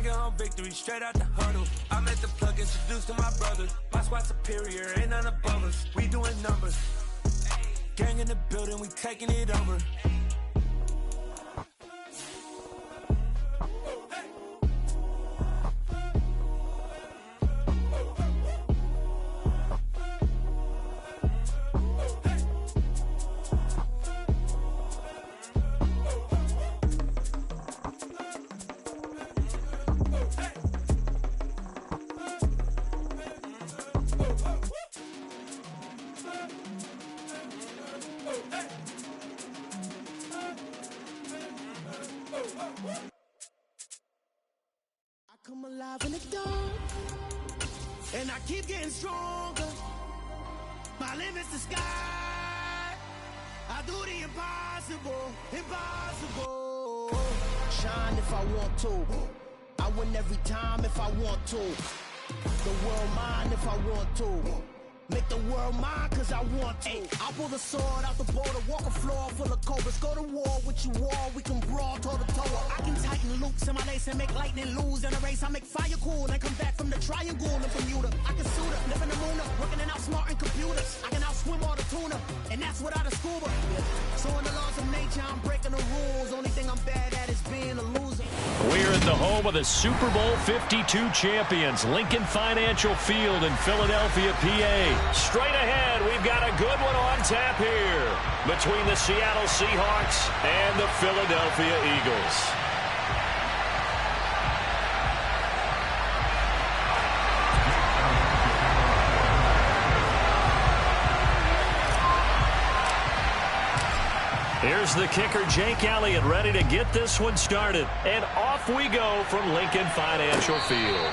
Bringing home victory straight out the huddle. I met the plug, introduced to my brother. My squad superior, ain't none above us. We doing numbers. Gang in the building, we taking it over. I come alive in the dark, and I keep getting stronger. My limit's the sky. I do the impossible, impossible. Shine if I want to. I win every time if I want to. The world mine if I want to. Make the world mine cause I want to. I pull the sword out the border, walk a floor full of cobras. Go to war with you all, we can brawl toe to toe. I can tighten loops in my lace and make lightning lose in a race. I make fire cool and come back from the triangle in Bermuda. I can suit up, live in the moon up, working and outsmarting computers. I can outswim all the tuna, and that's without a scuba. So in the laws of nature, I'm breaking the rules. Only thing I'm bad at is being a loser. We're at the home of the Super Bowl 52 champions, Lincoln Financial Field in Philadelphia, PA. Straight ahead, we've got a good one on tap here between the Seattle Seahawks and the Philadelphia Eagles. Here's the kicker, Jake Elliott, ready to get this one started. And off we go from Lincoln Financial Field.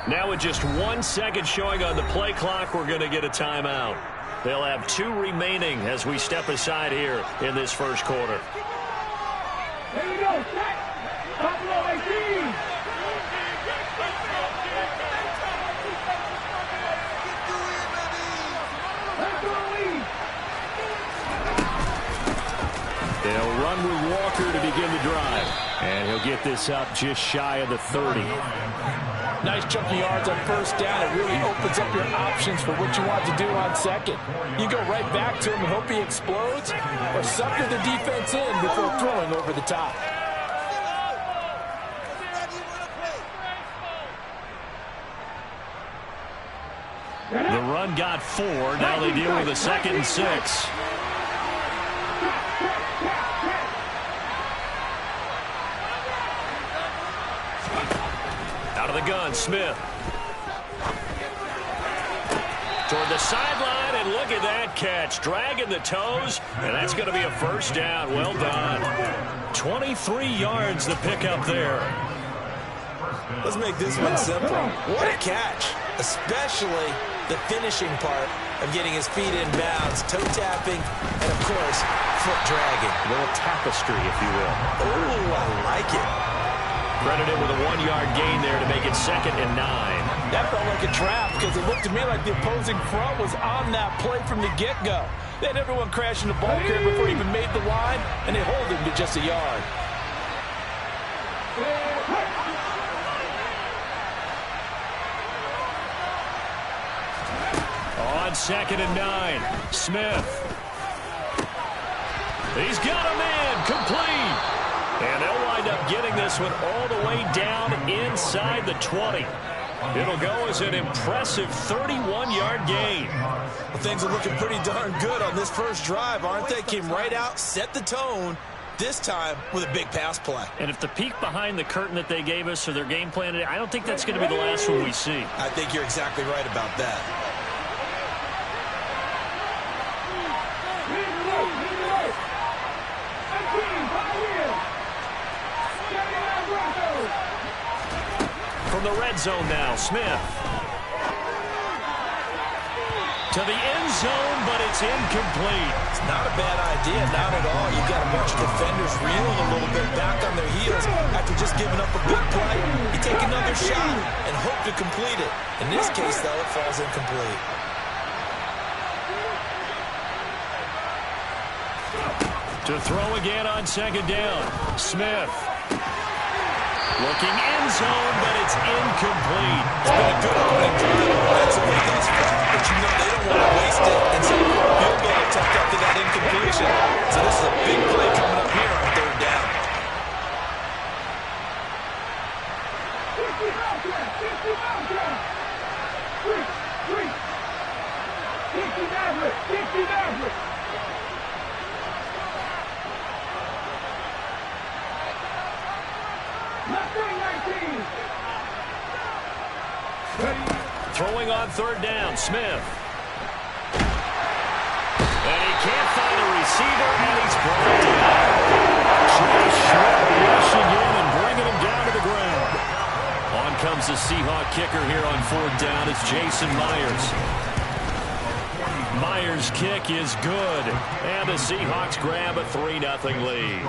Now with just 1 second showing on the play clock, we're going to get a timeout. They'll have 2 remaining as we step aside here in this first quarter. Here we go. Buffalo 18. They'll run with Walker to begin the drive. And he'll get this up just shy of the 30. Nice chunk of yards on first down. It really opens up your options for what you want to do on second. You go right back to him and hope he explodes, or sucker the defense in before throwing over the top. The run got 4. Now they deal with a 2nd and 6. Out of the gun, Smith. Toward the sideline, and look at that catch. Dragging the toes, and that's going to be a first down. Well done. 23 yards the pickup there. Let's make this one simple. What a catch, especially the finishing part of getting his feet in bounds, toe tapping, and, of course, foot dragging. A little tapestry, if you will. Ooh, I like it. Credited with a 1-yard gain there to make it 2nd and 9. That felt like a trap because it looked to me like the opposing front was on that play from the get-go. They had everyone crashing the ball carrier before he even made the line, and they hold him to just a yard. On 2nd and 9, Smith. He's got him in, complete. And they'll wind up getting this one all the way down inside the 20. It'll go as an impressive 31-yard gain. Well, things are looking pretty darn good on this first drive, aren't they? Came right out, set the tone, this time with a big pass play. And if the peek behind the curtain that they gave us or their game plan, I don't think that's going to be the last one we see. I think you're exactly right about that. From the red zone now, Smith. To the end zone, but it's incomplete. It's not a bad idea, not at all. You've got a bunch of defenders reeling a little bit back on their heels after just giving up a big play. You take another shot and hope to complete it. In this case, though, it falls incomplete. To throw again on 2nd down, Smith. Looking end zone, but it's incomplete. It's been a good opening drive offensively thus far, but you know they don't want to waste it. And so field goal attempt after that incompletion. So this is a big play coming up here on 3rd down. 50 Throwing on 3rd down, Smith. And he can't find a receiver, and he's brought down. Just rushing in and bringing him down to the ground. On comes the Seahawk kicker here on 4th down. It's Jason Myers. Myers' kick is good, and the Seahawks grab a 3-0 lead.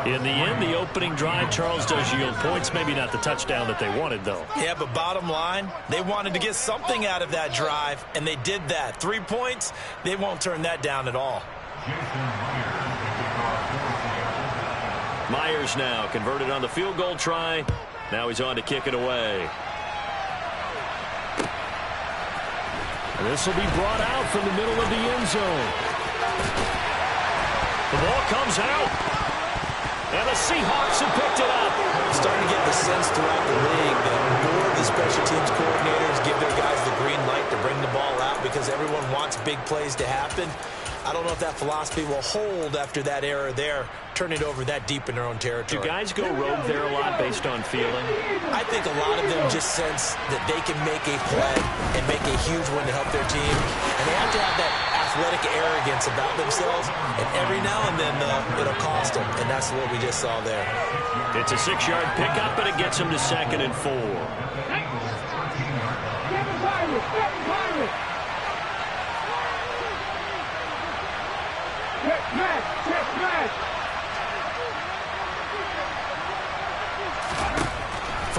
In the end, the opening drive, Charles, does yield points. Maybe not the touchdown that they wanted, though. Yeah, but bottom line, they wanted to get something out of that drive, and they did that. 3 points, they won't turn that down at all. Myers now converted on the field goal try. Now he's on to kick it away. And this will be brought out from the middle of the end zone. The ball comes out. And the Seahawks have picked it up. Starting to get the sense throughout the league that more of the special teams coordinators give their guys the green light to bring the ball out because everyone wants big plays to happen. I don't know if that philosophy will hold after that error there, turn it over that deep in their own territory. Do guys go rogue there a lot based on feeling? I think a lot of them just sense that they can make a play and make a huge one to help their team. And they have to have that athletic arrogance about themselves. And every now and then, it'll cost them. And that's what we just saw there. It's a 6-yard pickup, and it gets them to 2nd and 4.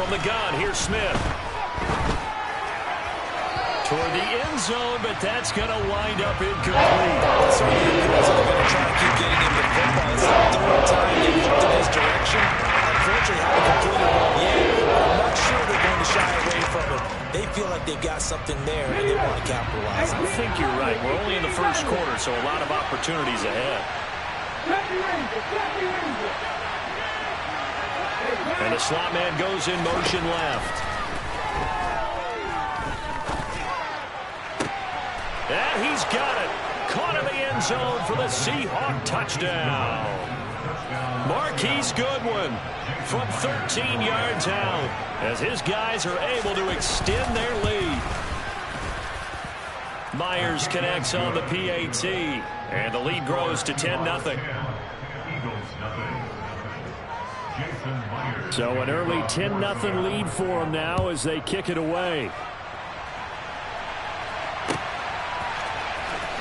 from the gun. Here's Smith. Toward the end zone, but that's going to wind up incomplete. So they're going to try to keep getting him the football. It's the third time they've looked in his direction. Unfortunately, haven't completed one yet. I'm not sure they're going to shy away from it. They feel like they've got something there, and they want to capitalize. I think you're right. We're only in the first quarter, so a lot of opportunities ahead. And the slot man goes in motion left. And he's got it. Caught in the end zone for the Seahawk touchdown. Marquise Goodwin from 13 yards out as his guys are able to extend their lead. Myers connects on the PAT, and the lead grows to 10-0. So an early 10-0 lead for them now as they kick it away.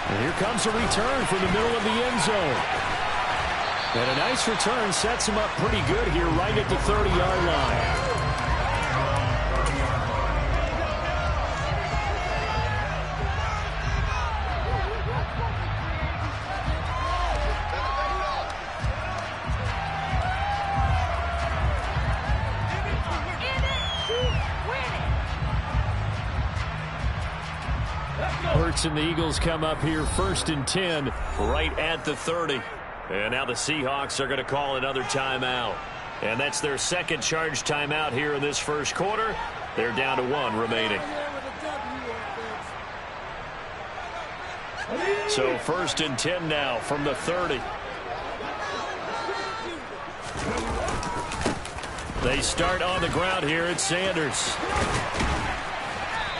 And here comes a return from the middle of the end zone. And a nice return sets him up pretty good here right at the 30-yard line. Hurts and the Eagles come up here 1st and 10 right at the 30. And now the Seahawks are going to call another timeout. And that's their second charge timeout here in this first quarter. They're down to 1 remaining. So 1st and 10 now from the 30. They start on the ground here at Sanders.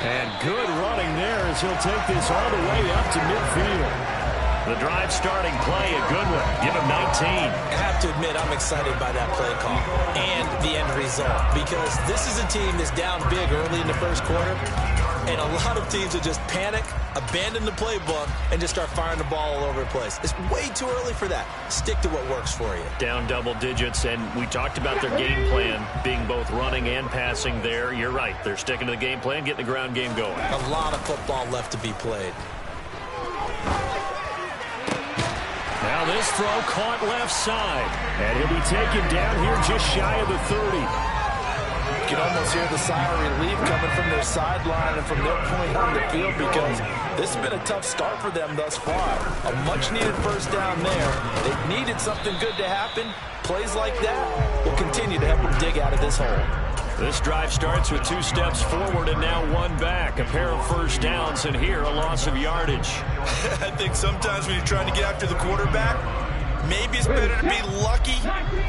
And good running there as he'll take this all the way up to midfield. The drive starting play, a good one. Give him 19. I have to admit, I'm excited by that play call and the end result because this is a team that's down big early in the first quarter, and a lot of teams will just panic, abandon the playbook, and just start firing the ball all over the place. It's way too early for that. Stick to what works for you. Down double digits, and we talked about their game plan being both running and passing there. You're right. They're sticking to the game plan, getting the ground game going. A lot of football left to be played. Now this throw caught left side. And he'll be taken down here just shy of the 30. You can almost hear the sigh of relief coming from their sideline and from their point on the field because this has been a tough start for them thus far. A much-needed first down there. They've needed something good to happen. Plays like that will continue to help them dig out of this hole. This drive starts with 2 steps forward and now 1 back. A pair of first downs, and here a loss of yardage. I think sometimes when you're trying to get after the quarterback, maybe it's better to be lucky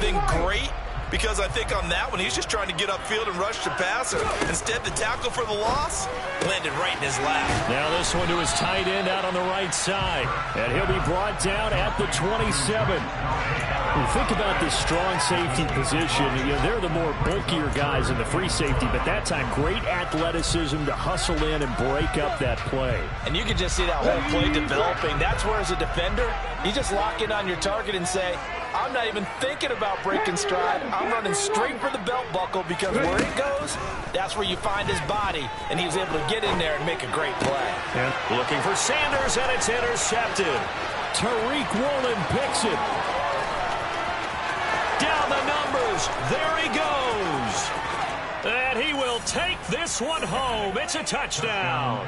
than great. Because I think on that one, he's just trying to get upfield and rush the passer. Instead, the tackle for the loss landed right in his lap. Now this one to his tight end out on the right side. And he'll be brought down at the 27. When you think about this strong safety position, you know, they're the more bulkier guys in the free safety, but that time great athleticism to hustle in and break up that play. And you can just see that whole play developing. That's where, as a defender, you just lock in on your target and say, I'm not even thinking about breaking stride. I'm running straight for the belt buckle because where it goes, that's where you find his body. And he was able to get in there and make a great play. Yeah. Looking for Sanders, and it's intercepted. Tariq Woolen picks it. Down the numbers. There he goes. And he will take this one home. It's a touchdown.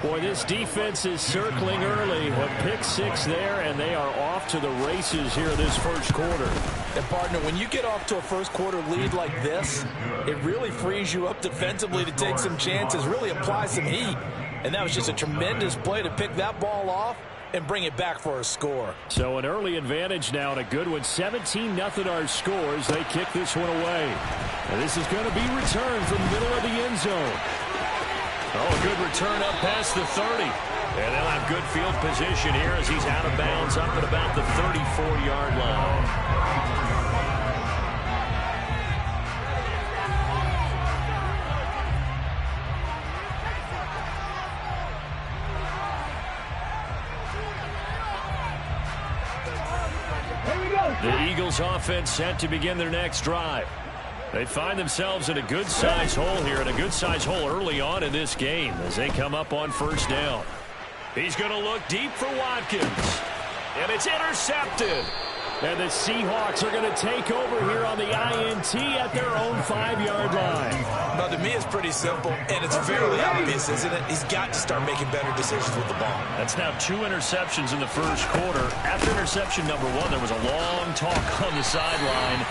Boy, this defense is circling early. A pick 6 there, and they are off to the races here this first quarter. And, partner, when you get off to a first quarter lead like this, it really frees you up defensively to take some chances, really apply some heat. And that was just a tremendous play to pick that ball off and bring it back for a score. So an early advantage now and a good one. 17-0 our score as they kick this one away. And this is going to be returned from the middle of the end zone. Oh, a good return up past the 30. And they'll have good field position here as he's out of bounds up at about the 34-yard line. The Eagles offense set to begin their next drive. They find themselves in a good-sized hole here, and a good-sized hole early on in this game as they come up on first down. He's going to look deep for Watkins, and it's intercepted. And the Seahawks are going to take over here on the INT at their own 5-yard line. Well, to me, it's pretty simple, and it's fairly obvious, isn't it? He's got to start making better decisions with the ball. That's now 2 interceptions in the first quarter. After interception number 1, there was a long talk on the sideline,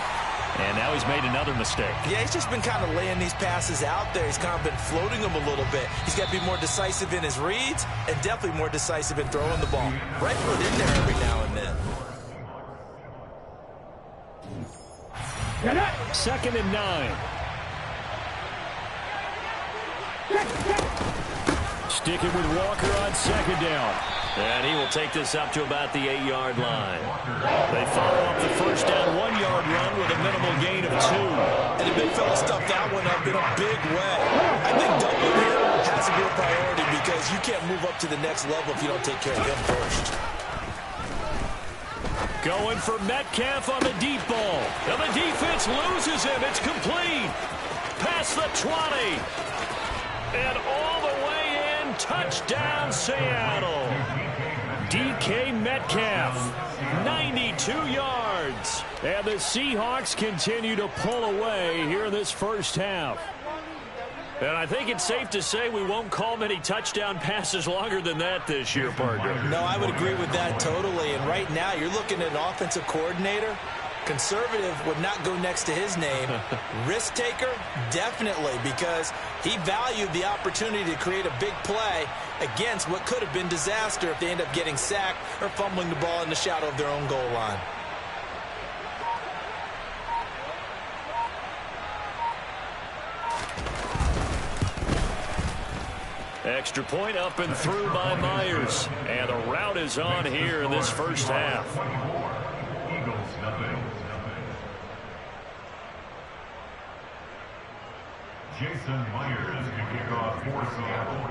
and now he's made another mistake. Yeah, he's just been kind of laying these passes out there. He's kind of been floating them a little bit. He's got to be more decisive in his reads and definitely more decisive in throwing the ball. Right foot in there every now and then. 2nd and 9. Sticking with Walker on 2nd down. And he will take this up to about the 8-yard line. They follow up the first down 1-yard run with a minimal gain of 2. And the big fella stuffed that one up in a big way. I think doubling him has to be a priority because you can't move up to the next level if you don't take care of him first. Going for Metcalf on the deep ball. And the defense loses him. It's complete. Past the 20. And all the way in. Touchdown, Seattle. DK Metcalf, 92 yards. And the Seahawks continue to pull away here in this first half. And I think it's safe to say we won't call many touchdown passes longer than that this year, partner. No, I would agree with that totally. And right now, you're looking at an offensive coordinator. Conservative would not go next to his name. Risk taker, definitely, because he valued the opportunity to create a big play against what could have been disaster if they end up getting sacked or fumbling the ball in the shadow of their own goal line. Extra point up and through by Myers. And the route is on here in this first half. Jason Myers to kick off for Seattle.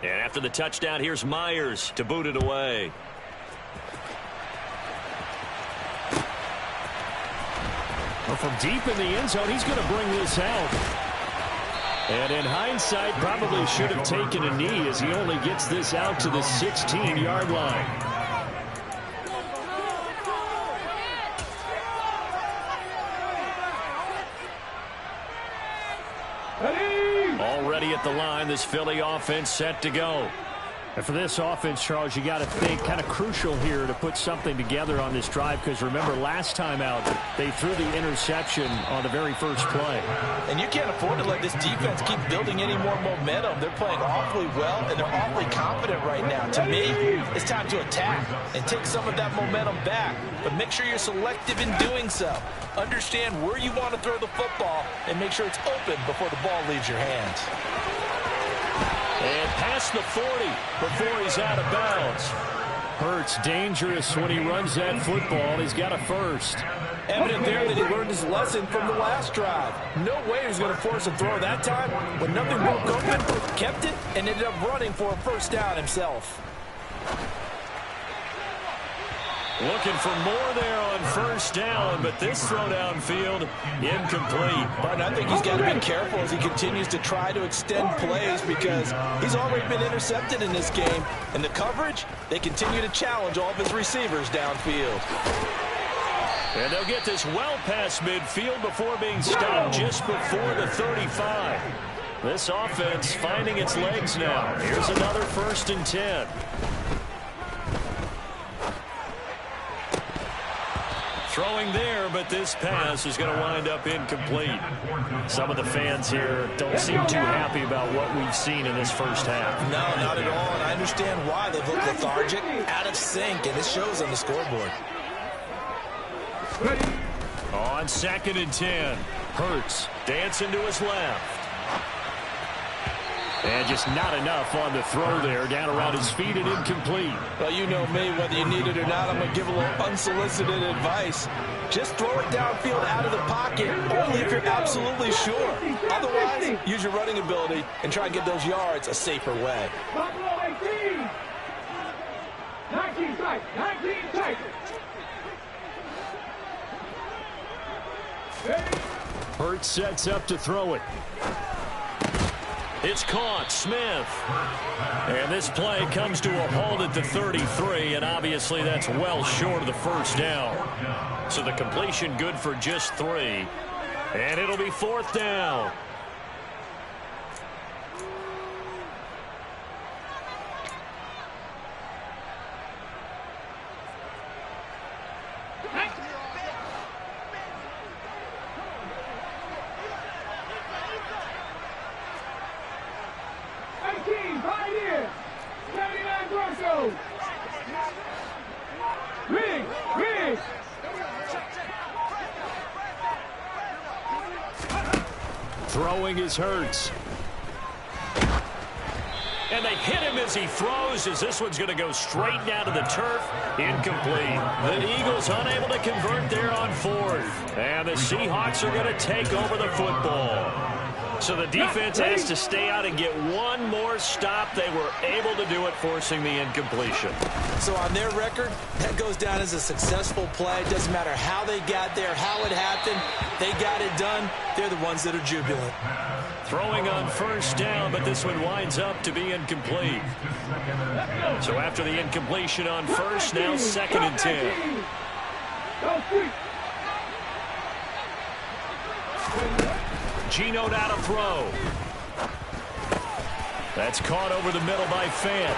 And after the touchdown, here's Myers to boot it away. Well, from deep in the end zone, he's going to bring this out. And in hindsight, probably should have taken a knee as he only gets this out to the 16-yard line. Already at the line, this Philly offense set to go. And for this offense, Charles, you got to think kind of crucial here to put something together on this drive, because remember last time out they threw the interception on the very first play. And you can't afford to let this defense keep building any more momentum. They're playing awfully well and they're awfully confident right now. To me, it's time to attack and take some of that momentum back, but make sure you're selective in doing so. Understand where you want to throw the football and make sure it's open before the ball leaves your hands. And past the 40 before he's out of bounds. Hurts dangerous when he runs that football. He's got a first. Evident there that he learned his lesson from the last drive. No way he was going to force a throw that time. When nothing broke open, kept it, and ended up running for a first down himself. Looking for more there on first down, but this throw downfield, incomplete. But I think he's got to be careful as he continues to try to extend plays, because he's already been intercepted in this game. And the coverage, they continue to challenge all of his receivers downfield. And they'll get this well past midfield before being stopped just before the 35. This offense finding its legs now. Here's another 1st and 10. Throwing there, but this pass is going to wind up incomplete. Some of the fans here don't seem too happy about what we've seen in this first half. No, not at all, and I understand why. They've looked lethargic, out of sync, and it shows on the scoreboard. On 2nd and 10, Hurts dancing to his left. And just not enough on the throw there, down around his feet and incomplete. Well, you know me, whether you need it or not, I'm going to give a little unsolicited advice. Just throw it downfield out of the pocket, only if you're absolutely sure. Otherwise, use your running ability and try and get those yards a safer way. Buffalo 18. 19 strikes. 19 strikes. Hurts sets up to throw it. It's caught. Smith. And this play comes to a halt at the 33, and obviously that's well short of the first down. So the completion good for just 3. And it'll be 4th down. Throwing is Hurts. And they hit him as he throws, as this one's going to go straight down to the turf. Incomplete. The Eagles unable to convert there on 4th. And the Seahawks are going to take over the football. So the defense has to stay out and get one more stop. They were able to do it, forcing the incompletion. So on their record, that goes down as a successful play. It doesn't matter how they got there, how it happened. They got it done. They're the ones that are jubilant. Throwing on first down, but this one winds up to be incomplete. So after the incompletion on first, now 2nd and 10. Geno now to throw. That's caught over the middle by Fant.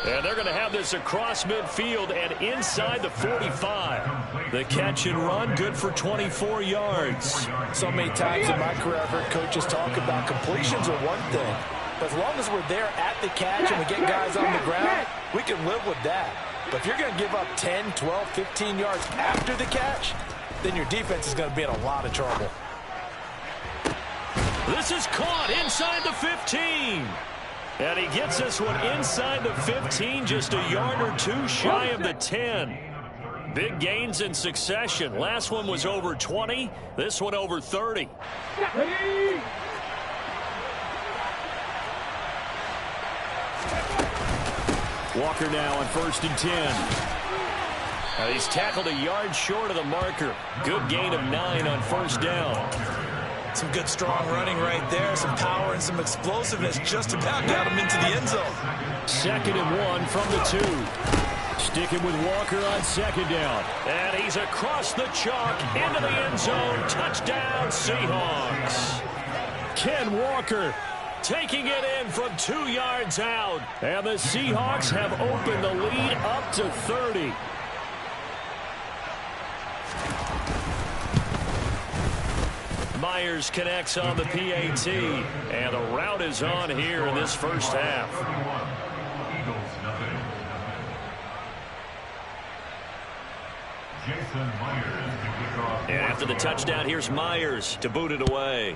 And they're going to have this across midfield and inside the 45. The catch and run, good for 24 yards. So many times in my career, I've heard coaches talk about completions are one thing. But as long as we're there at the catch and we get guys on the ground, we can live with that. But if you're going to give up 10, 12, 15 yards after the catch, then your defense is going to be in a lot of trouble. This is caught inside the 15. And he gets this one inside the 15, just a yard or 2 shy of the 10. Big gains in succession. Last one was over 20. This one over 30. Walker now on 1st and 10. He's tackled a yard short of the marker. Good gain of 9 on first down. Some good, strong running right there. Some power and some explosiveness just about got him into the end zone. 2nd and 1 from the 2. Sticking with Walker on 2nd down. And he's across the chalk into the end zone. Touchdown, Seahawks. Ken Walker taking it in from 2 yards out. And the Seahawks have opened the lead up to 30. Myers connects on the PAT, and the route is on here in this first half. And after the touchdown, here's Myers to boot it away.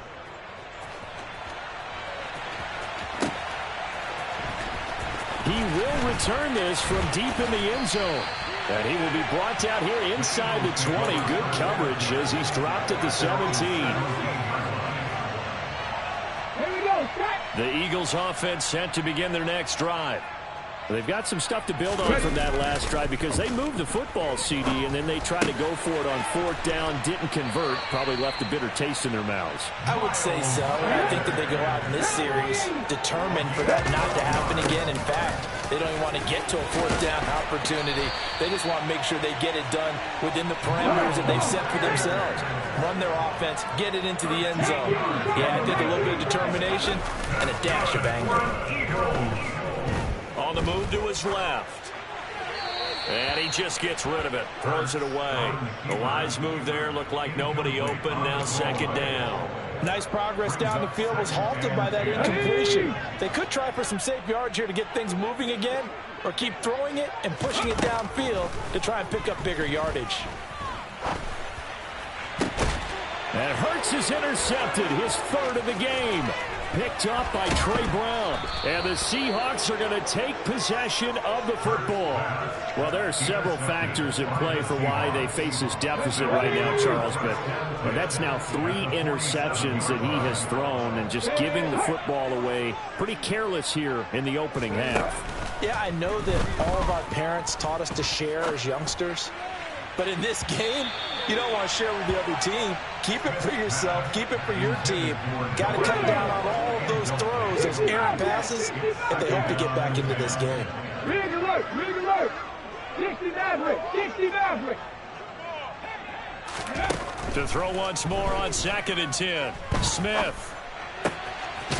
He will return this from deep in the end zone. And he will be brought down here inside the 20. Good coverage as he's dropped at the 17. The Eagles offense set to begin their next drive. They've got some stuff to build on from that last drive because they moved the football, CD, and then they tried to go for it on 4th down, didn't convert, probably left a bitter taste in their mouths. I would say so. I think that they go out in this series determined for that not to happen again. In fact, they don't even want to get to a 4th down opportunity. They just want to make sure they get it done within the parameters that they've set for themselves. Run their offense, get it into the end zone. Yeah, I think a little bit of determination and a dash of anger. On the move to his left. And he just gets rid of it. Throws it away. The wise move there. Looked like nobody open. Now 2nd down. Nice progress down the field. Was halted by that incompletion. They could try for some safe yards here to get things moving again, or keep throwing it and pushing it downfield to try and pick up bigger yardage. And Hurts is intercepted. His 3rd of the game. Picked up by Trey Brown. And the Seahawks are going to take possession of the football. Well, there are several factors at play for why they face this deficit right now, Charles. But that's now 3 interceptions that he has thrown and just giving the football away. Pretty careless here in the opening half. Yeah, I know that all of our parents taught us to share as youngsters. But in this game, you don't want to share with the other team. Keep it for yourself. Keep it for your team. Got to cut down on all of those throws, those errant passes, if they hope to get back into this game. Rig alert, rig alert. 60 Maverick, 60 Maverick. To throw once more on 2nd and 10. Smith.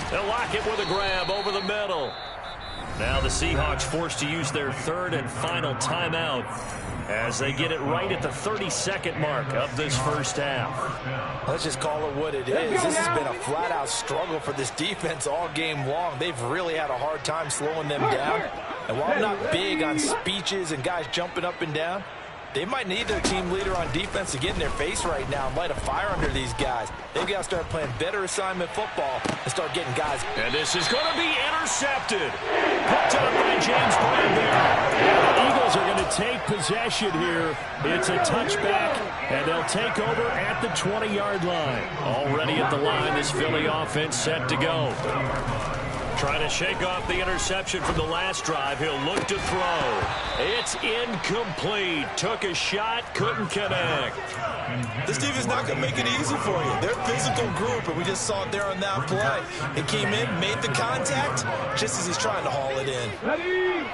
They'll lock it with a grab over the middle. Now the Seahawks forced to use their 3rd and final timeout as they get it right at the 32nd mark of this first half. Let's just call it what it is. This has been a flat-out struggle for this defense all game long. They've really had a hard time slowing them down. And while I'm not big on speeches and guys jumping up and down, they might need their team leader on defense to get in their face right now and light a fire under these guys. They've got to start playing better assignment football and start getting guys. And this is going to be intercepted. Picked up by James Bradbury. And the Eagles are going to take possession here. It's a touchback, and they'll take over at the 20-yard line. Already at the line, this Philly offense set to go. Trying to shake off the interception from the last drive. He'll look to throw. It's incomplete. Took a shot, couldn't connect. This defense is not going to make it easy for you. They're a physical group, and we just saw it there on that play. He came in, made the contact, just as he's trying to haul it in.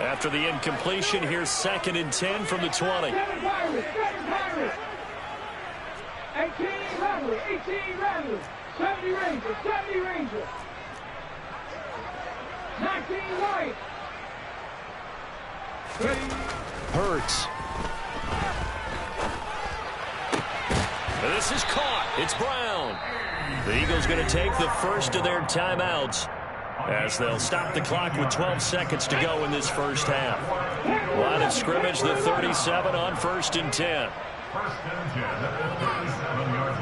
After the incompletion, here's 2nd and 10 from the 20. 18 Rattler, 18 Rattler. 70 Ranger, 70 Ranger. 19 White. Hurts. This is caught. It's Brown. The Eagles going to take the first of their timeouts as they'll stop the clock with 12 seconds to go in this first half. Line of scrimmage, the 37 on 1st and 10. 1st and 10 at the 37-yard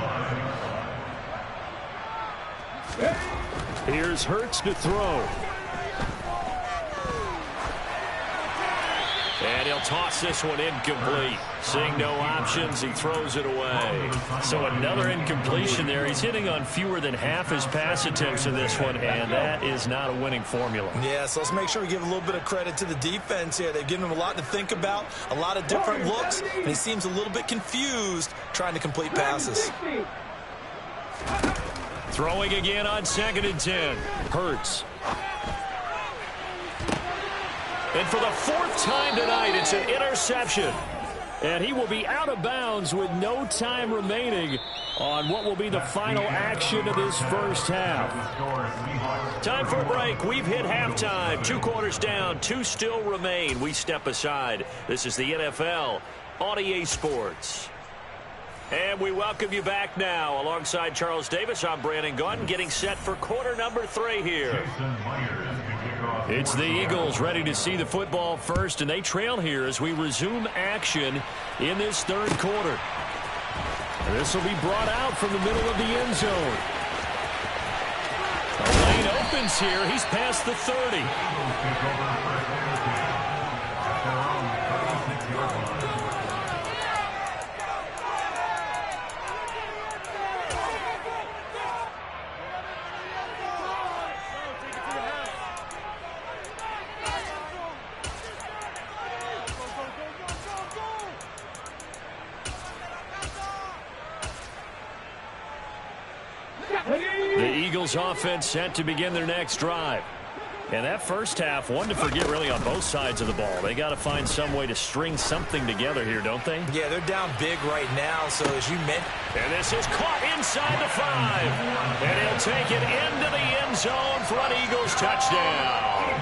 line. Here's Hurts to throw. And he'll toss this one incomplete. Seeing no options, he throws it away. So another incompletion there. He's hitting on fewer than half his pass attempts in this one, and that is not a winning formula. Yeah, so let's make sure we give a little bit of credit to the defense here. They've given him a lot to think about, a lot of different looks, and he seems a little bit confused trying to complete passes. Throwing again on 2nd and 10. Hurts. And for the 4th time tonight, it's an interception. And he will be out of bounds with no time remaining on what will be the final action of this first half. Time for a break. We've hit halftime. 2 quarters down, 2 still remain. We step aside. This is the NFL on EA Sports. And we welcome you back now. Alongside Charles Davis, I'm Brandon Gunn, getting set for quarter number 3 here. It's the Eagles ready to see the football first, and they trail here as we resume action in this 3rd quarter. This will be brought out from the middle of the end zone. The lane opens here. He's past the 30. The Eagles offense set to begin their next drive. And that first half, one to forget really on both sides of the ball. They got to find some way to string something together here, don't they? Yeah, they're down big right now, so as you mentioned. And this is caught inside the 5. And he'll take it into the end zone for an Eagles touchdown.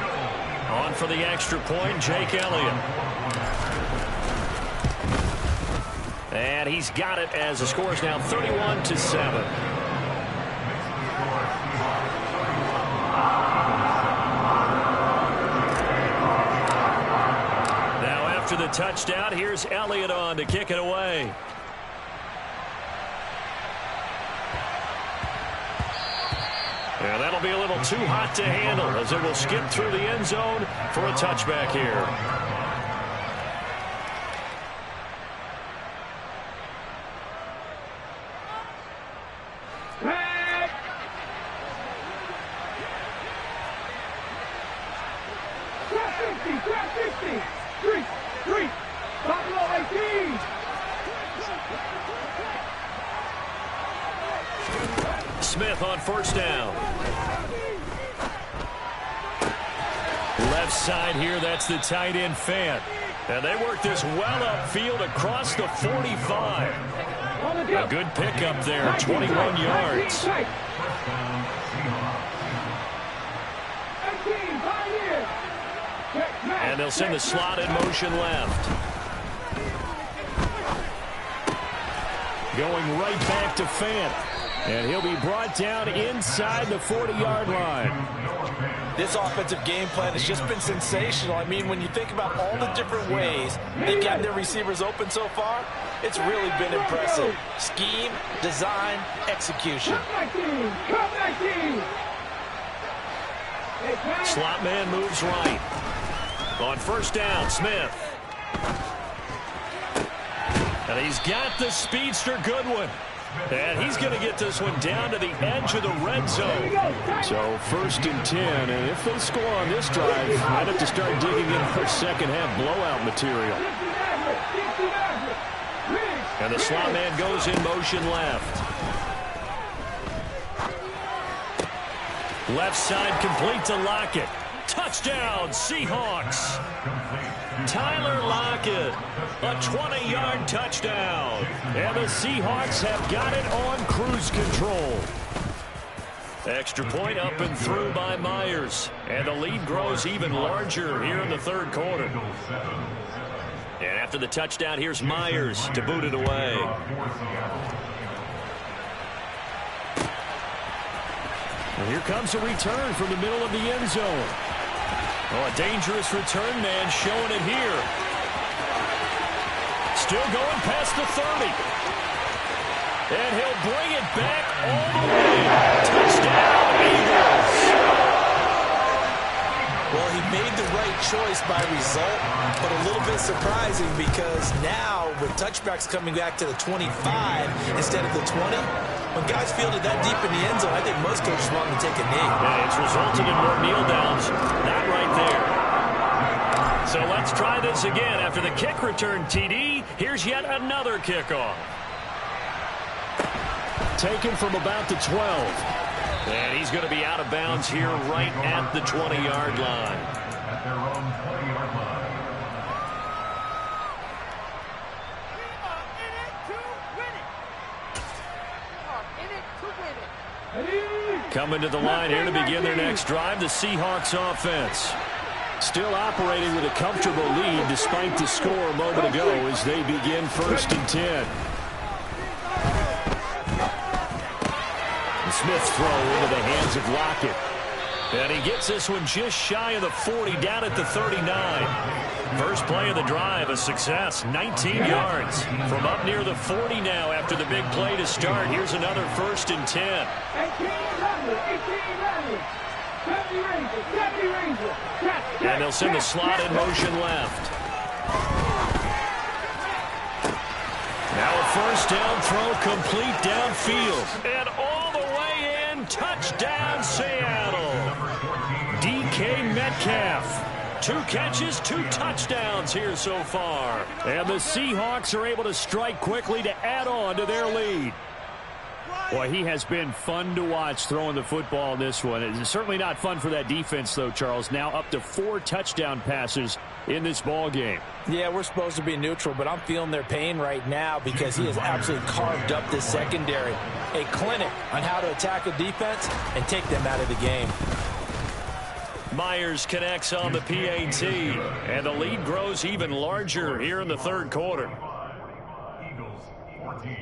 On for the extra point, Jake Elliott. And he's got it as the score is now 31-7. After the touchdown, here's Elliott on to kick it away. And that'll be a little too hot to handle as it will skip through the end zone for a touchback here. Smith on first down. Left side here, that's the tight end Fant. And they work this well upfield across the 45. A good pickup there, 21 yards. And they'll send the slot in motion left. Going right back to Fant. And he'll be brought down inside the 40-yard line. This offensive game plan has just been sensational. I mean, when you think about all the different ways they've gotten their receivers open so far, it's really been impressive. Scheme, design, execution. Slot man moves right. On first down, Smith. And he's got the speedster Goodwin. And he's going to get this one down to the edge of the red zone. So 1st and 10. And if they score on this drive, might have to start digging in for second half blowout material. And the slot man goes in motion left. Left side complete to Lockett. Touchdown, Seahawks. Tyler Lockett, a 20-yard touchdown. And the Seahawks have got it on cruise control. Extra point up and through by Myers. And the lead grows even larger here in the third quarter. And after the touchdown, here's Myers to boot it away. And here comes a return from the middle of the end zone. Oh, a dangerous return man showing it here. Still going past the 30. And he'll bring it back all the way. Touchdown, Eagles. Well, he made the right choice by result, but a little bit surprising because now with touchbacks coming back to the 25 instead of the 20, when guys fielded that deep in the end zone, I think most coaches want to take a knee. Yeah, it's resulted in more kneel downs. Not right there. So let's try this again. After the kick return TD, here's yet another kickoff. Taken from about the 12. And he's going to be out of bounds here right at the 20-yard line. At their own 20-yard line. Coming to the line here to begin their next drive, the Seahawks offense. Still operating with a comfortable lead despite the score a moment ago as they begin 1st and 10. Smith's throw into the hands of Lockett. And he gets this one just shy of the 40, down at the 39. First play of the drive, a success, 19 yards. From up near the 40 now after the big play to start. Here's another 1st and 10. And they'll send the slot in motion left. Now a first down throw complete downfield. And all the way in, touchdown Seattle. DK Metcalf. 2 catches, 2 touchdowns here so far. And the Seahawks are able to strike quickly to add on to their lead. Boy, he has been fun to watch throwing the football in this one. It's certainly not fun for that defense, though, Charles. Now up to 4 touchdown passes in this ball game. Yeah, we're supposed to be neutral, but I'm feeling their pain right now because he has absolutely carved up this secondary. A clinic on how to attack a defense and take them out of the game. Myers connects on the PAT, and the lead grows even larger here in the third quarter. Eagles 14.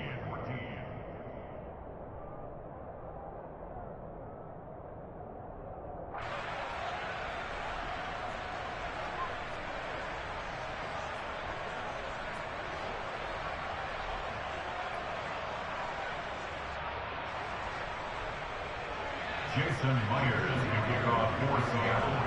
Jason Myers to kick off for Seattle.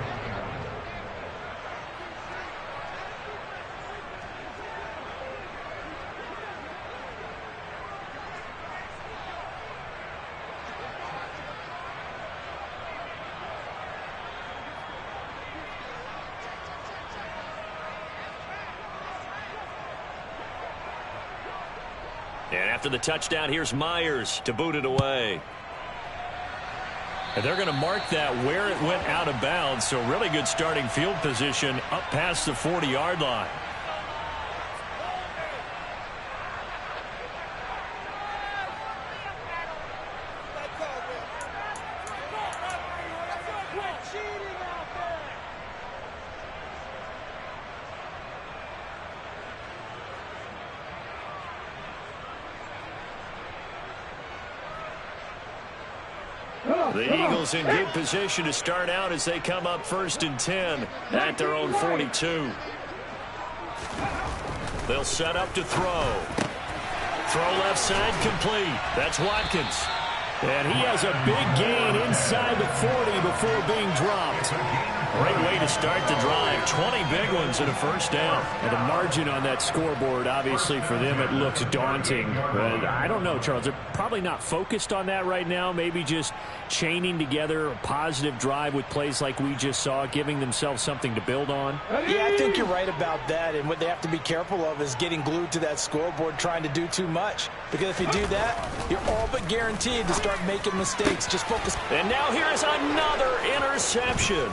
And after the touchdown, here's Myers to boot it away. And they're going to mark that where it went out of bounds. So really good starting field position up past the 40-yard line. The Eagles in good position to start out as they come up 1st and 10 at their own 42. They'll set up to throw. Throw left side complete. That's Watkins. And he has a big gain inside the 40 before being dropped. Great way to start the drive. 20 big ones and a first down. And the margin on that scoreboard, obviously for them, it looks daunting. But I don't know, Charles. They're probably not focused on that right now. Maybe just chaining together a positive drive with plays like we just saw, giving themselves something to build on. Yeah, I think you're right about that. And what they have to be careful of is getting glued to that scoreboard, trying to do too much. Because if you do that, you're all but guaranteed to start making mistakes. Just focus. And now here is another interception.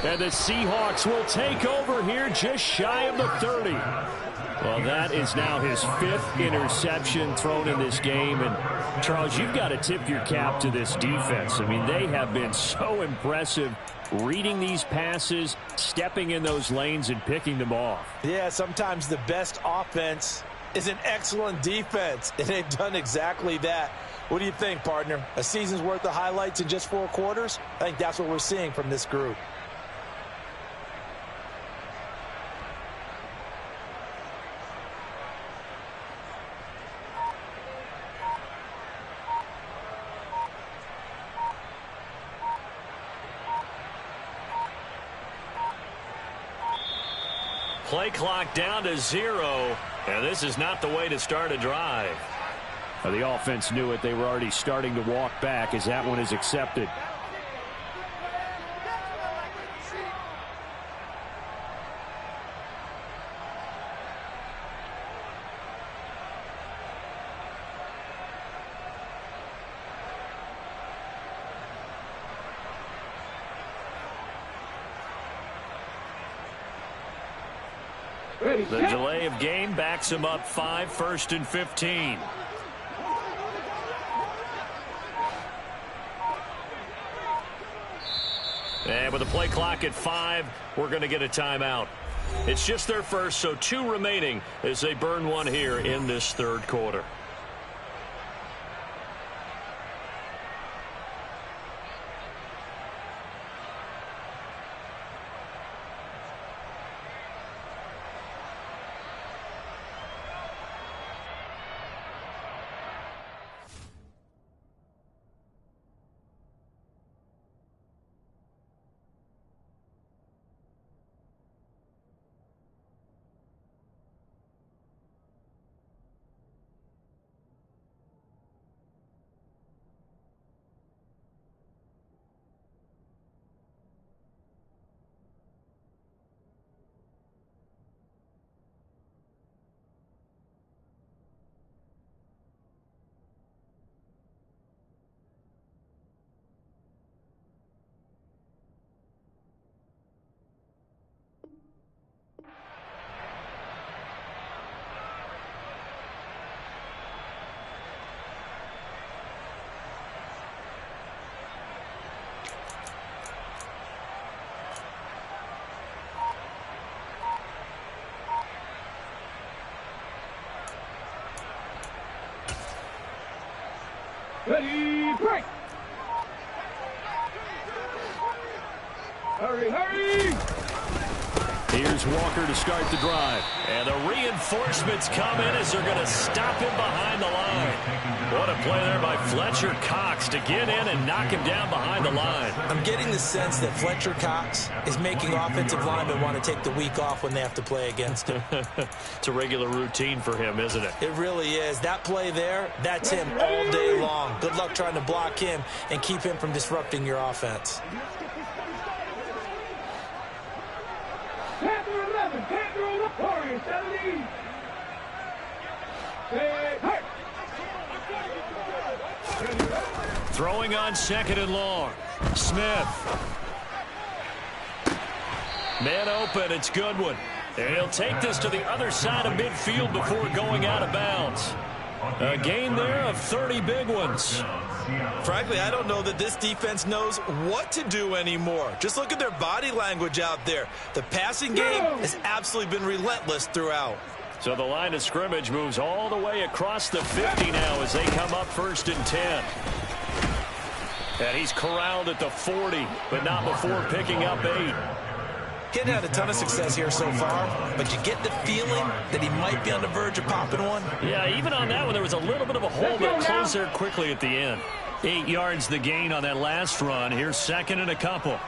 And the Seahawks will take over here just shy of the 30. Well, that is now his 5th interception thrown in this game. And, Charles, you've got to tip your cap to this defense. I mean, they have been so impressive reading these passes, stepping in those lanes, and picking them off. Yeah, sometimes the best offense is an excellent defense, and they've done exactly that. What do you think, partner? A season's worth of highlights in just 4 quarters? I think that's what we're seeing from this group. Play clock down to 0, and this is not the way to start a drive. The offense knew it. They were already starting to walk back as that one is accepted. The delay of game backs him up 5, 1st and 15. And with the play clock at 5, we're going to get a timeout. It's just their first, so 2 remaining as they burn one here in this 3rd quarter. Ready, break! Hurry, hurry! Here's Walker to start the drive. And the reinforcements come in as they're going to stop him behind the line. What a play there by Fletcher Cox to get in and knock him down behind the line. I'm getting the sense that Fletcher Cox is making offensive linemen want to take the week off when they have to play against him. It's a regular routine for him, isn't it? It really is. That play there, that's him all day long. Good luck trying to block him and keep him from disrupting your offense. Panther 11, Panther 11, Warrior 70. Say, hey! Throwing on 2nd and long. Smith. Man open, it's Goodwin. And he'll take this to the other side of midfield before going out of bounds. A gain there of 30 big ones. Frankly, I don't know that this defense knows what to do anymore. Just look at their body language out there. The passing game has absolutely been relentless throughout. So the line of scrimmage moves all the way across the 50 now as they come up 1st and 10. And he's corralled at the 40, but not before picking up 8. He hadn't had a ton of success here so far, but you get the feeling that he might be on the verge of popping one. Yeah, even on that one, there was a little bit of a hole that closed there quickly at the end. 8 yards the gain on that last run. Here's 2nd and a couple.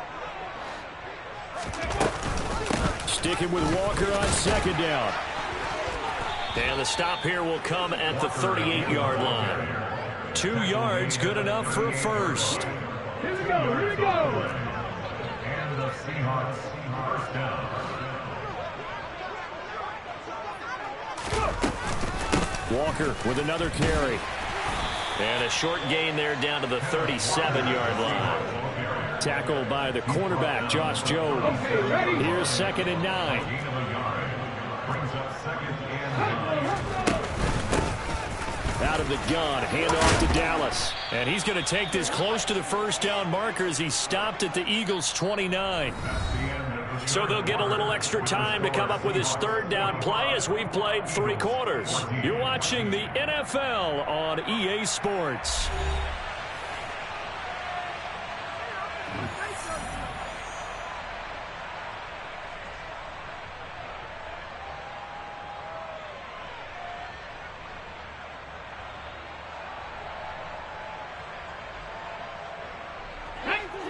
Sticking with Walker on 2nd down. And the stop here will come at the 38-yard line. 2 yards, good enough for a first. Here we go, here we go. And the Seahawks first down. Walker with another carry. And a short gain there down to the 37-yard line. Tackled by the cornerback, Josh Jobe. Here's 2nd and 9. Brings up 2nd and 9. Out of the gun, handoff to Dallas. And he's going to take this close to the first down marker as he stopped at the Eagles' 29. So they'll get a little extra time to come up with his 3rd down play as we've played 3 quarters. You're watching the NFL on EA Sports.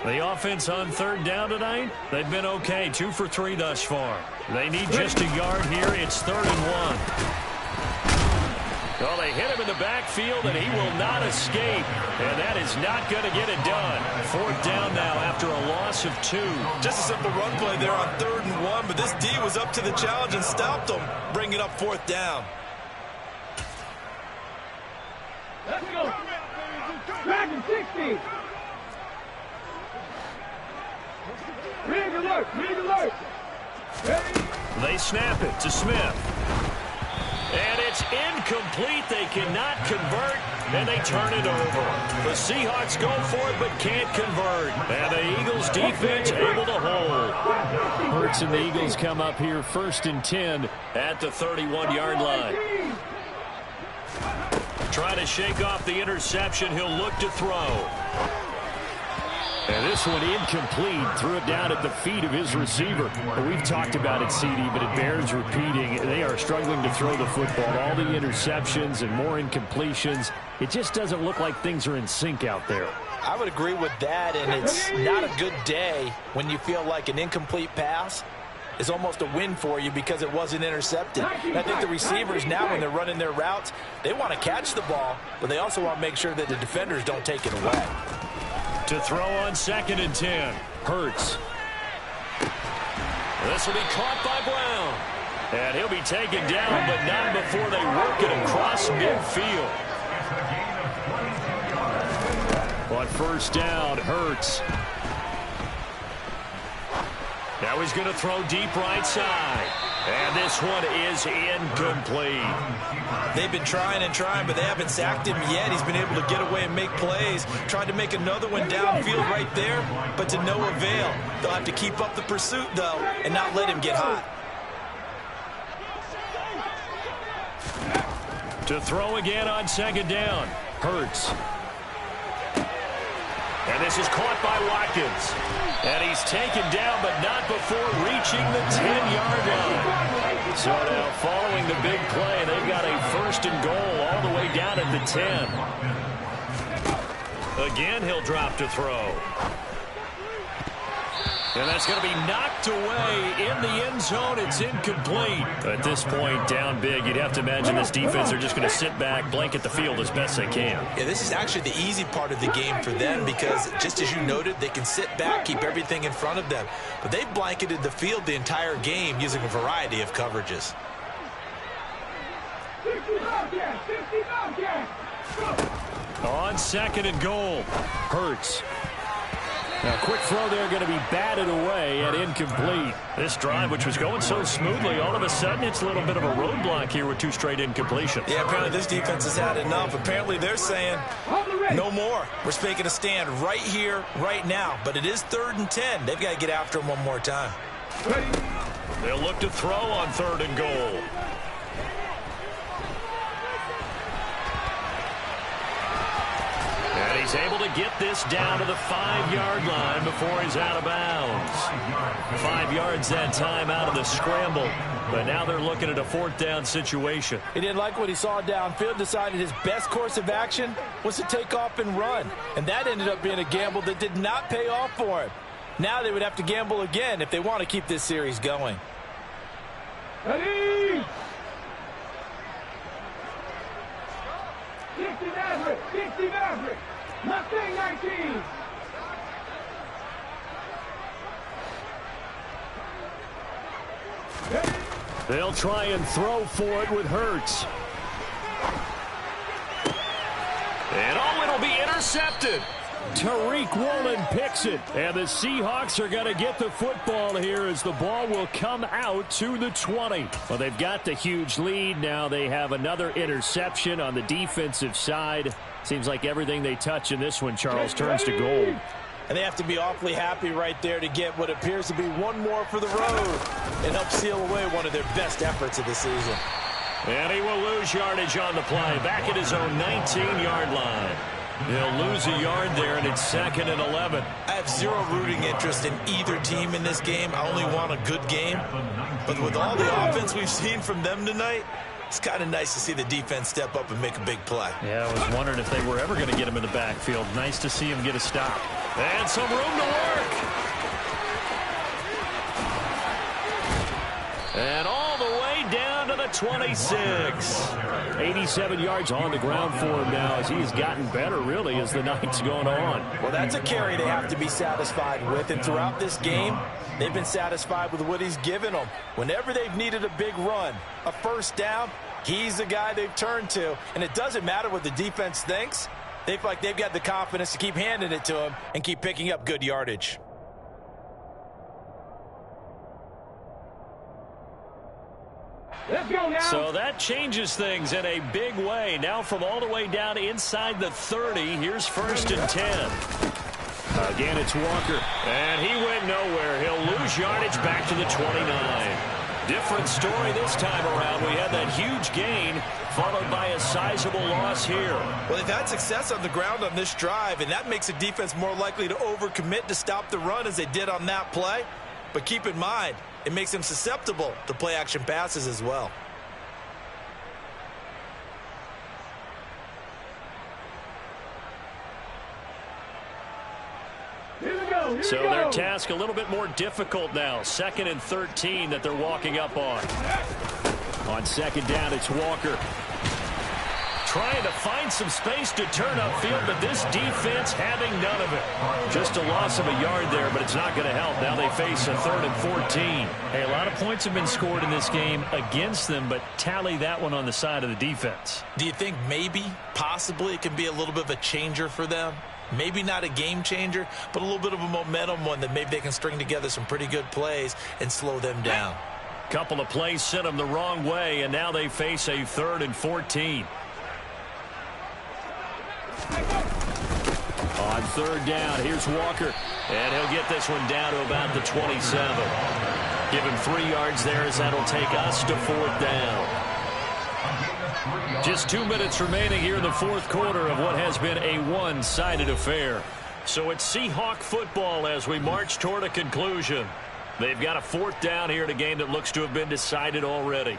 The offense on 3rd down tonight, they've been okay. 2 for 3 thus far. They need just a yard here. It's 3rd and 1. Well, they hit him in the backfield, and he will not escape. And that is not going to get it done. 4th down now after a loss of 2. Just a simple run play there on 3rd and 1, but this D was up to the challenge and stopped them, bringing up 4th down. Let's go. Dragon 60. Rig alert, rig alert. They snap it to Smith. And it's incomplete. They cannot convert, and they turn it over. The Seahawks go for it but can't convert. And the Eagles defense able to hold. Hurts and the Eagles come up here 1st and 10 at the 31-yard line. Trying to shake off the interception. He'll look to throw. And this one incomplete. Threw it down at the feet of his receiver. We've talked about it, CD, but it bears repeating. They are struggling to throw the football. All the interceptions and more incompletions. It just doesn't look like things are in sync out there. I would agree with that, and it's not a good day when you feel like an incomplete pass is almost a win for you because it wasn't intercepted. And I think the receivers now, when they're running their routes, they want to catch the ball, but they also want to make sure that the defenders don't take it away. To throw on 2nd and 10. Hurts. This will be caught by Brown. And he'll be taken down, but not before they work it across midfield. On 1st down, Hurts. Now he's going to throw deep right side. And this one is incomplete. They've been trying and trying, but they haven't sacked him yet. He's been able to get away and make plays. Tried to make another one downfield right there, but to no avail. They'll have to keep up the pursuit, though, and not let him get hot. To throw again on 2nd down. Hurts. And this is caught by Watkins. And he's taken down, but not before reaching the 10-yard line. So now following the big play, they've got a 1st and goal all the way down at the 10. Again, he'll drop to throw. And that's going to be knocked away in the end zone. It's incomplete. At this point, down big, you'd have to imagine this defense are just going to sit back, blanket the field as best they can. Yeah, this is actually the easy part of the game for them because, just as you noted, they can sit back, keep everything in front of them. But they've blanketed the field the entire game using a variety of coverages. 60 Bobcats, 60 Bobcats. On second and goal. Hurts. Now, quick throw there, going to be batted away and incomplete. This drive, which was going so smoothly, all of a sudden it's a little bit of a roadblock here with 2 straight incompletions. Yeah, apparently this defense has had enough. Apparently they're saying no more. We're making a stand right here, right now. But it is 3rd and 10. They've got to get after him one more time. They'll look to throw on 3rd and goal. And he's able to get this down to the 5-yard line before he's out of bounds. 5 yards that time out of the scramble. But now they're looking at a 4th down situation. He didn't like what he saw downfield, decided his best course of action was to take off and run. And that ended up being a gamble that did not pay off for him. Now they would have to gamble again if they want to keep this series going. Ready? 60 Maverick, 60 Maverick, Mustang 19. They'll try and throw for it with Hurts. And it'll be intercepted. Tariq Woolen picks it, and the Seahawks are going to get the football here as the ball will come out to the 20. Well, they've got the huge lead. Now they have another interception on the defensive side. Seems like everything they touch in this one, Charles, turns to gold. And they have to be awfully happy right there to get what appears to be one more for the road and help seal away one of their best efforts of the season. And he will lose yardage on the play, back at his own 19-yard line. He'll lose a yard there, and it's 2nd and 11. I have zero rooting interest in either team in this game. I only want a good game. But with all the offense we've seen from them tonight, it's kind of nice to see the defense step up and make a big play. Yeah, I was wondering if they were ever going to get him in the backfield. Nice to see him get a stop. And some room to work. And all the way down to the 26. 87 yards on the ground for him now as he has gotten better, really, as the night's gone on. Well, that's a carry they have to be satisfied with. And throughout this game, they've been satisfied with what he's given them. Whenever they've needed a big run, a 1st down, he's the guy they've turned to. And it doesn't matter what the defense thinks. They feel like they've got the confidence to keep handing it to him and keep picking up good yardage. Let's go now. So that changes things in a big way. Now from all the way down inside the 30, here's 1st and 10. Again, it's Walker. And he went nowhere. He'll lose yardage back to the 29. Different story this time around. We had that huge gain followed by a sizable loss here. Well, they've had success on the ground on this drive, and that makes a defense more likely to overcommit to stop the run as they did on that play. But keep in mind, it makes them susceptible to play-action passes as well. So their task a little bit more difficult now. 2nd and 13 that they're walking up on. On 2nd down, it's Walker. Trying to find some space to turn upfield, but this defense having none of it. Just a loss of a yard there, but it's not going to help. Now they face a 3rd and 14. Hey, a lot of points have been scored in this game against them, but tally that one on the side of the defense. Do you think maybe, possibly, it can be a little bit of a changer for them? Maybe not a game changer, but a little bit of a momentum one that maybe they can string together some pretty good plays and slow them down. Couple of plays sent them the wrong way, and now they face a 3rd and 14. On 3rd down, here's Walker. And he'll get this one down to about the 27. Give him 3 yards there as that'll take us to 4th down. Just 2 minutes remaining here in the 4th quarter of what has been a one-sided affair. So it's Seahawk football as we march toward a conclusion. They've got a 4th down here in a game that looks to have been decided already.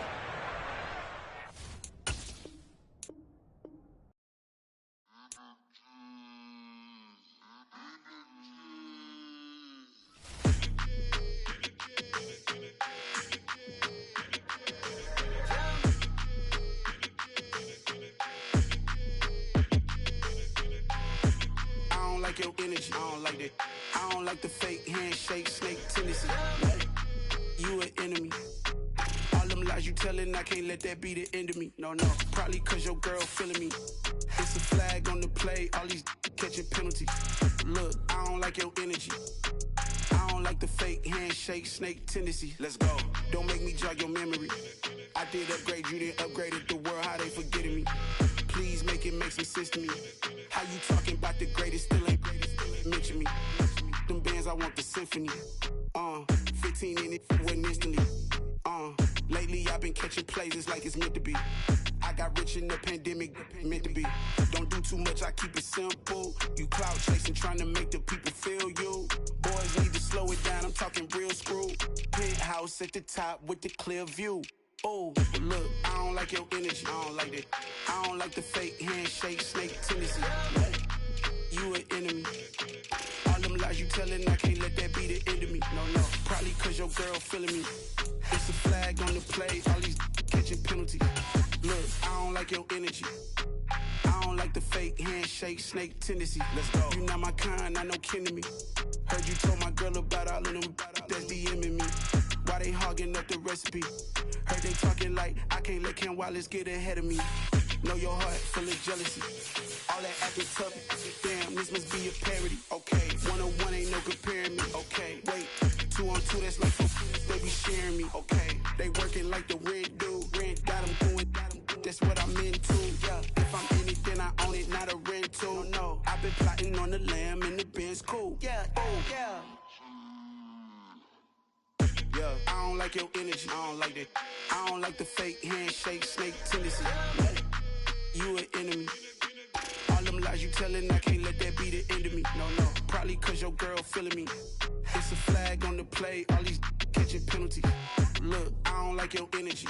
Your energy, I don't like that. I don't like the fake handshake, snake tendency. You an enemy. All them lies you telling, I can't let that be the end of me. No, probably cause your girl feeling me. It's a flag on the play, all these catching penalties. Look, I don't like your energy. I don't like the fake handshake, snake tendency. Let's go. Don't make me jog your memory. I did upgrade, you didn't upgrade it. The world, how they forgetting me. Please make it make some sense to me. How you talking about the greatest, still ain't mention me. Them bands, I want the symphony. 15 in it, went instantly. Lately I've been catching plays, it's like it's meant to be. I got rich in the pandemic, meant to be. Don't do too much, I keep it simple. You clout chasing, trying to make the people feel you. Boys need to slow it down, I'm talking real screw. Penthouse at the top with the clear view. Oh, look, I don't like your energy, I don't like that. I don't like the fake handshake, snake tendency. You an enemy. All them lies you telling, I can't let that be the end of me. No, probably cause your girl feeling me. It's a flag on the play, all these catching penalties. Look, I don't like your energy. I don't like the fake handshake, snake tendency. Let's go. You not my kind, I know kin to me. Heard you told my girl about all of them that's DMing me. Why they hogging up the recipe? Heard they talking like I can't let Ken Wallace get ahead of me. Know your heart full of jealousy. All that acting tough, damn, this must be a parody. Okay, 1-on-1 ain't no comparing me. Okay, wait, 2-on-2, that's like they be sharing me. Okay, they working like the rent do. Rent got them going, that's what I'm into. Yeah, if I'm in it, then I own it, not a rental. No, I've been plotting on the lamb and the Benz cool. Yeah, yeah. Yeah, I don't like your energy, I don't like that. I don't like the fake handshake, snake tendency. You an enemy. All them lies you telling, I can't let that be the end of me. No, probably cause your girl feeling me. It's a flag on the play, all these catching penalties. Look, I don't like your energy.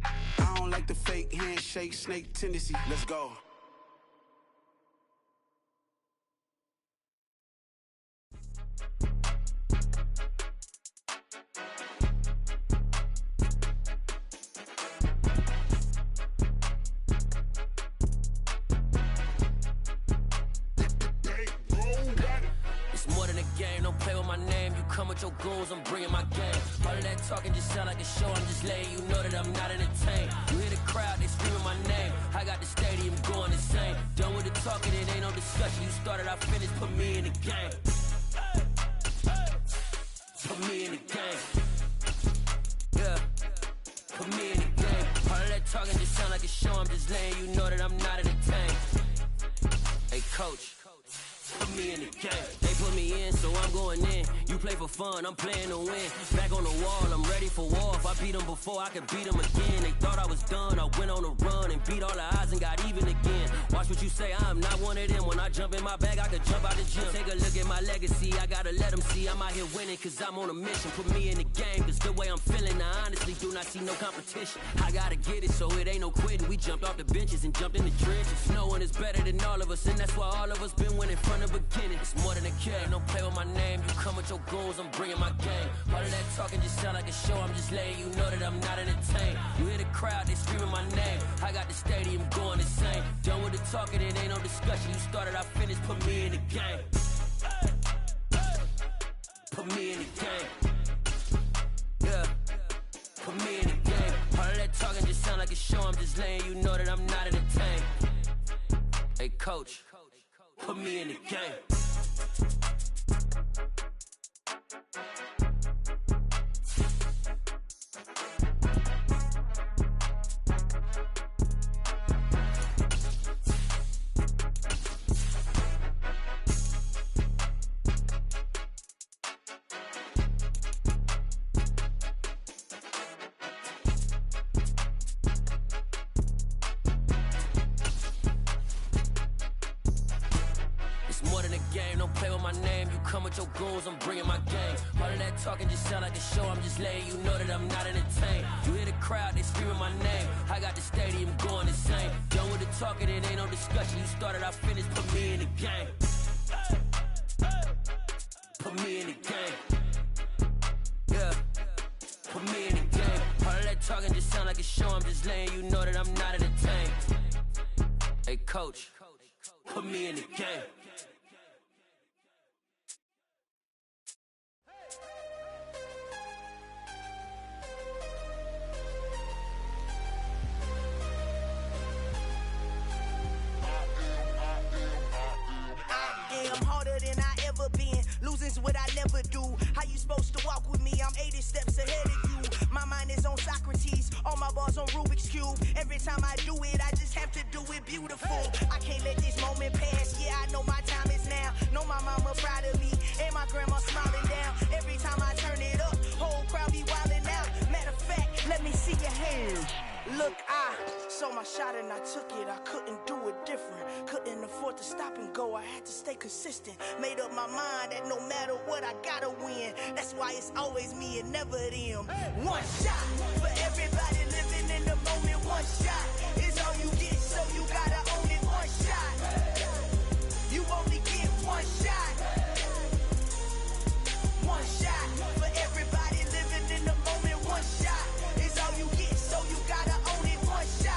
I don't like the fake handshake, snake tendency. Let's go. Come with your goons, I'm bringing my game. All of that talking just sound like a show, I'm just letting you know that I'm not entertained. You hear the crowd, they screaming my name. I got the stadium going insane. Done with the talking, it ain't no discussion. You started, I finished, put me in the game. Put me in the game. Yeah, put me in the game. All of that talking just sound like a show, I'm just letting you know that I'm not entertained. Hey coach, put me in the game. They put me in, so I'm going in. You play for fun, I'm playing to win. Back on the wall, I'm ready for war. If I beat them before, I could beat them again. They thought I was done, I went on a run and beat all the odds and got even again. Watch what you say, I'm not one of them. When I jump in my bag, I could jump out the gym. Take a look at my legacy, I gotta let them see I'm out here winning, cause I'm on a mission. Put me in the game, cause the way I'm feeling, I honestly do not see no competition. I gotta get it, so it ain't no quitting. We jumped off the benches and jumped in the trenches. No one is better than all of us, and that's why all of us been winning from the beginning. It's more than a kid, don't play with my name. You come with your goons, I'm bringing my game. All of that talking just sound like a show, I'm just letting you know that I'm not entertained. You hear the crowd, they screaming my name. I got the stadium going insane. Done with the talking, it ain't no discussion. You started, I finished, put me in the game. Put me in the game. Yeah, put me in the game. All of that talking just sound like a show, I'm just letting you know that I'm not entertained. Hey coach, put me in the game. Your goons, I'm bringing my game. All of that talking just sound like a show, I'm just letting you know that I'm not entertained. You hear the crowd, they screaming my name. I got the stadium going insane. Done with the talking, it ain't no discussion. You started, I finished, put me in the game. Put me in the game. Yeah, put me in the game. All of that talking just sound like a show, I'm just letting you know that I'm not entertained. Hey coach, put me in the game. better than I ever been. Losing's what I never do. How you supposed to walk with me? I'm 80 steps ahead of you. My mind is on Socrates, all my bars on Rubik's Cube. Every time I do it, I just have to do it beautiful. I can't let this moment pass. Yeah, I know my time is now. Know my mama proud of me, and my grandma smiling down. Every time I turn it up, whole crowd be wildin' out. Matter of fact, let me see your hands. Look, I saw my shot and I took it. I couldn't do it different. Couldn't afford to stop and go. I had to stay consistent. Made up my mind that no matter what, I gotta win. That's why it's always me and never them. One shot for everybody living in the moment. One shot is all you get, so you gotta own it. One shot. You only get one shot. One shot for everybody living in the moment. One shot is all you get, so you gotta own it. One shot.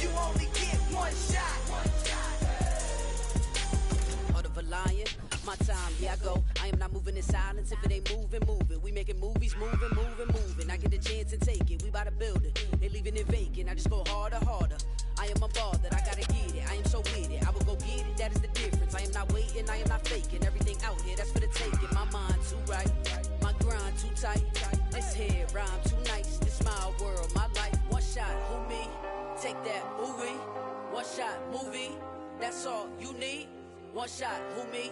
You only get one shot. Heart of a lion, my time, here I go. I am not moving in silence. If it ain't moving, moving. We making movies, moving, moving, moving. I get a chance and take it. We bout to build it. They leaving it vacant. I just go harder, harder. I am unbothered, I gotta get it. I am so with it. I will go get it, that is the difference. I am not waiting, I am not faking. Everything out here, that's for the taking. My mind too right, my grind too tight. This head rhyme too nice. This my world, my life. One shot, who me? Take that, ooh-wee. One shot, movie. That's all you need. One shot, who me?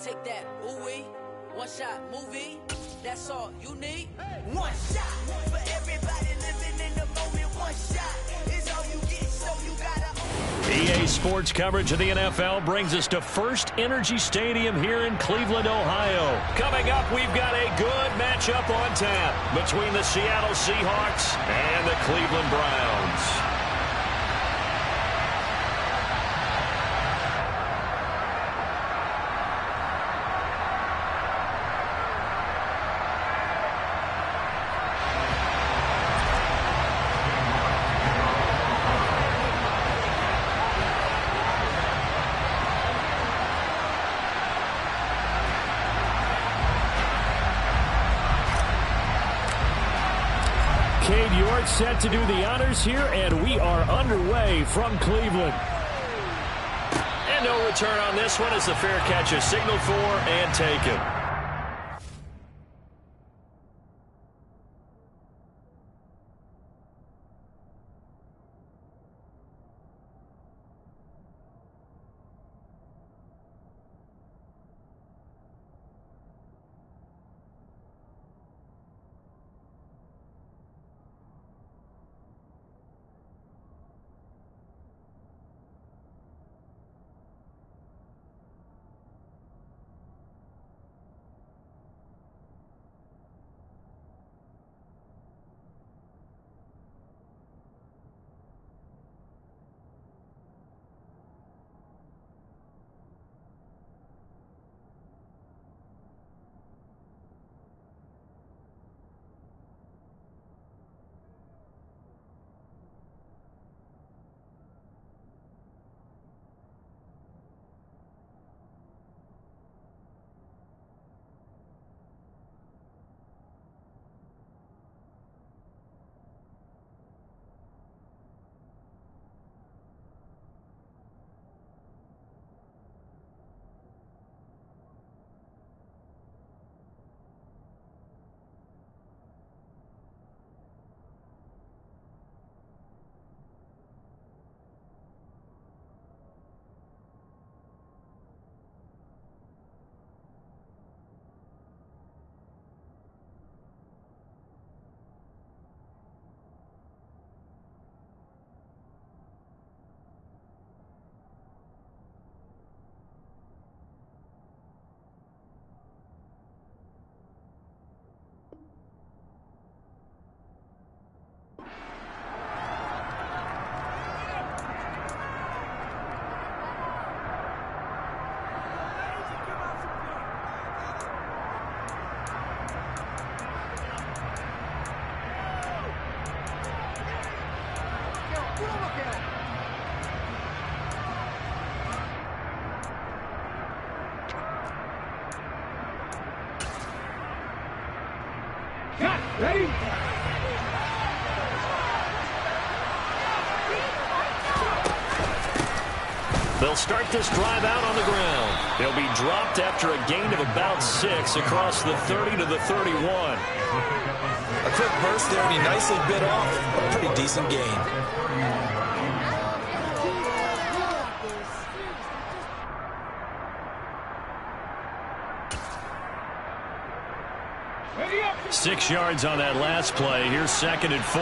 Take that, ooh-wee. One shot, movie. That's all you need. One shot for everybody living in the moment. One shot is all you get, so you gotta own it. EA Sports coverage of the NFL brings us to First Energy Stadium here in Cleveland, Ohio. Coming up, we've got a good matchup on tap between the Seattle Seahawks and the Cleveland Browns. Set to do the honors here, and we are underway from Cleveland. And no return on this one as the fair catch is signaled for and taken. Ready? They'll start this drive out on the ground. He'll be dropped after a gain of about 6 across the 30 to the 31. A quick burst there, and he nicely bit off a pretty decent gain. – 6 yards on that last play. Here's 2nd and 4.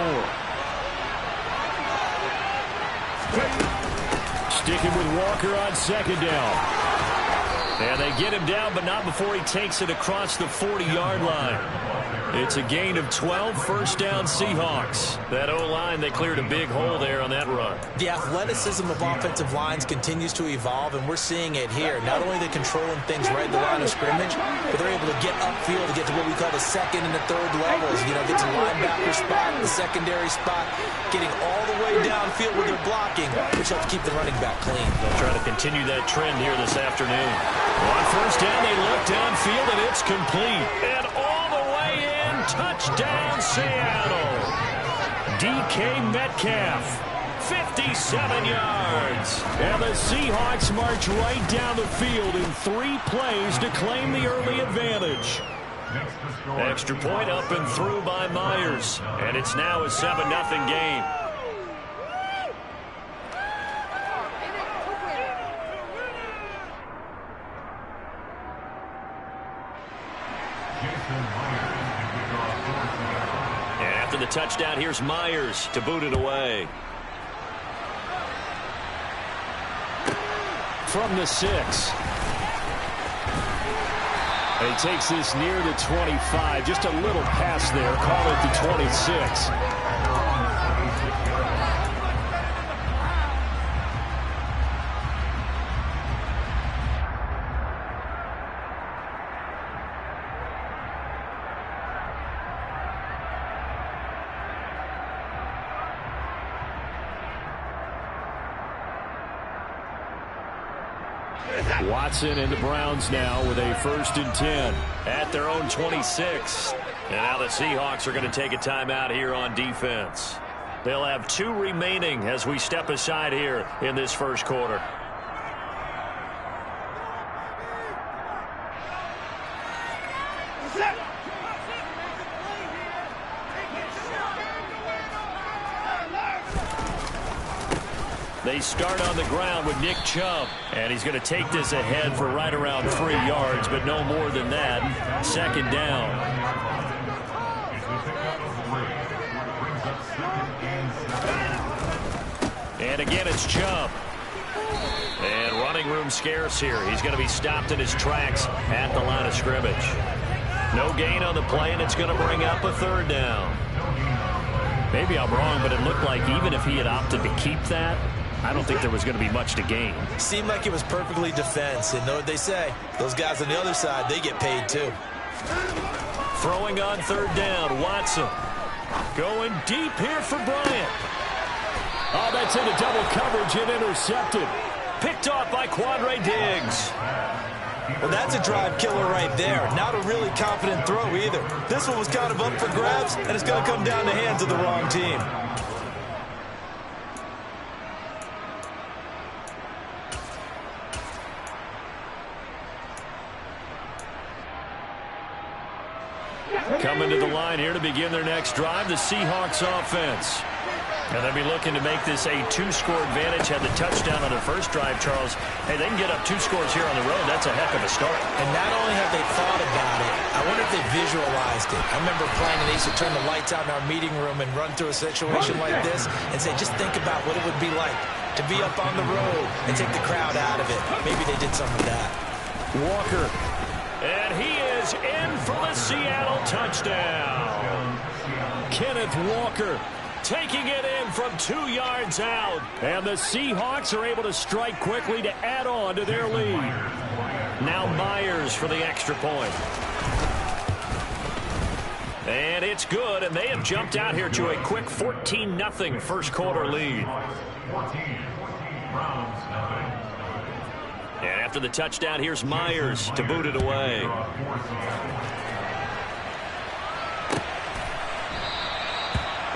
Sticking with Walker on 2nd down. And they get him down, but not before he takes it across the 40-yard line. It's a gain of 12, first down Seahawks. That O-line, they cleared a big hole there on that run. The athleticism of offensive lines continues to evolve, and we're seeing it here. Not only are they controlling things right at the line of scrimmage, but they're able to get upfield to get to what we call the 2nd and the 3rd levels. You know, get to the linebacker spot, the secondary spot, getting all the way downfield with their blocking, which helps keep the running back clean. They'll try to continue that trend here this afternoon. On first down, they look downfield, and it's complete. And all the way in, touchdown Seattle. DK Metcalf, 57 yards. And the Seahawks march right down the field in 3 plays to claim the early advantage. Extra point up and through by Myers. And it's now a 7-0 game. After the touchdown, here's Myers to boot it away. From the 6. He takes this near the 25. Just a little pass there. Call it the 26. Watson and the Browns now with a 1st and 10 at their own 26. And now the Seahawks are going to take a timeout here on defense. They'll have 2 remaining as we step aside here in this first quarter. They start on the ground with Nick Chubb, and he's going to take this ahead for right around 3 yards, but no more than that. 2nd down. And again, it's Chubb. And running room scarce here. He's going to be stopped in his tracks at the line of scrimmage. No gain on the play, and it's going to bring up a 3rd down. Maybe I'm wrong, but it looked like even if he had opted to keep that, I don't think there was going to be much to gain. Seemed like it was perfectly defense. And know what they say? Those guys on the other side, they get paid too. Throwing on 3rd down, Watson. Going deep here for Bryant. Oh, that's into double coverage and intercepted. Picked off by Quandre Diggs. Well, that's a drive killer right there. Not a really confident throw either. This one was kind of up for grabs, and it's going to come down the hands of the wrong team. Coming to the line here to begin their next drive, the Seahawks offense. And they'll be looking to make this a 2-score advantage. Had the touchdown on their first drive, Charles. Hey, they can get up 2 scores here on the road. That's a heck of a start. And not only have they thought about it, I wonder if they visualized it. I remember playing, and they used to turn the lights out in our meeting room and run through a situation like this and say, just think about what it would be like to be up on the road and take the crowd out of it. Maybe they did some of that. Walker. And he is in for the Seattle touchdown. Kenneth Walker taking it in from 2 yards out. And the Seahawks are able to strike quickly to add on to their lead. Now Myers for the extra point. And it's good, and they have jumped out here to a quick 14-0 first quarter lead. And after the touchdown, here's Myers to boot it away.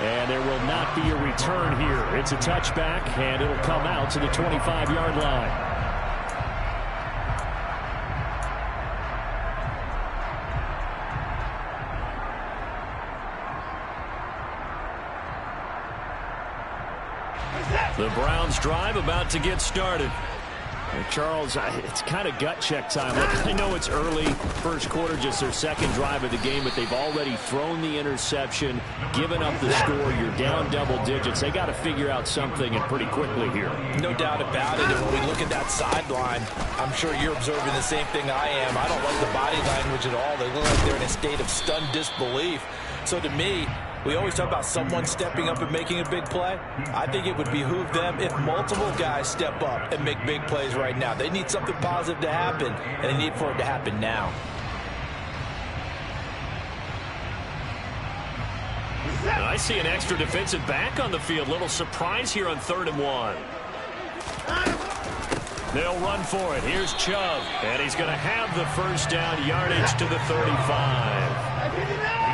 And there will not be a return here. It's a touchback, and it'll come out to the 25-yard line. The Browns drive about to get started. Charles, it's kind of gut check time. Look, I know it's early, first quarter, just their second drive of the game, but they've already thrown the interception, given up the score. You're down double digits. They got to figure out something, and pretty quickly here. No doubt about it. And when we look at that sideline, I'm sure you're observing the same thing I am. I don't like the body language at all. They look like they're in a state of stunned disbelief. So to me, we always talk about someone stepping up and making a big play. I think it would behoove them if multiple guys step up and make big plays right now. They need something positive to happen, and they need for it to happen now. And I see an extra defensive back on the field. Little surprise here on 3rd and 1. They'll run for it. Here's Chubb, and he's going to have the first down, yardage to the 35.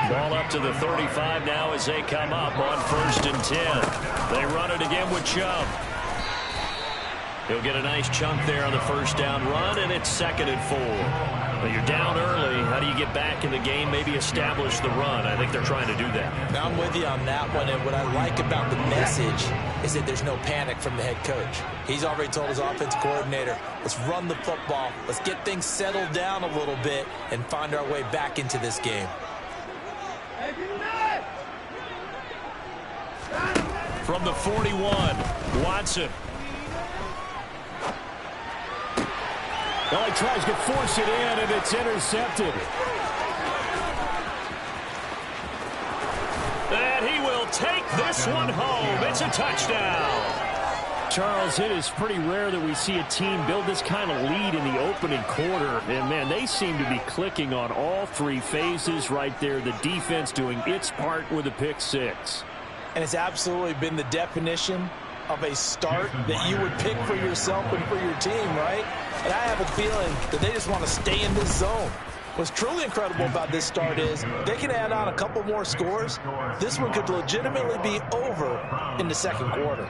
Ball up to the 35 now as they come up on 1st and 10. They run it again with Chubb. He'll get a nice chunk there on the first down run, and it's 2nd and 4. But you're down early. How do you get back in the game, maybe establish the run? I think they're trying to do that. Now, I'm with you on that one, and what I like about the message is that there's no panic from the head coach. He's already told his offensive coordinator, let's run the football, let's get things settled down a little bit and find our way back into this game. From the 41, Watson. Well, he tries to force it in, and it's intercepted. And he will take this one home. It's a touchdown. Charles, it is pretty rare that we see a team build this kind of lead in the opening quarter. And, man, they seem to be clicking on all 3 phases right there. The defense doing its part with a pick 6. And it's absolutely been the definition of a start that you would pick for yourself and for your team, right? And I have a feeling that they just want to stay in this zone. What's truly incredible about this start is they can add on a couple more scores. This one could legitimately be over in the 2nd quarter.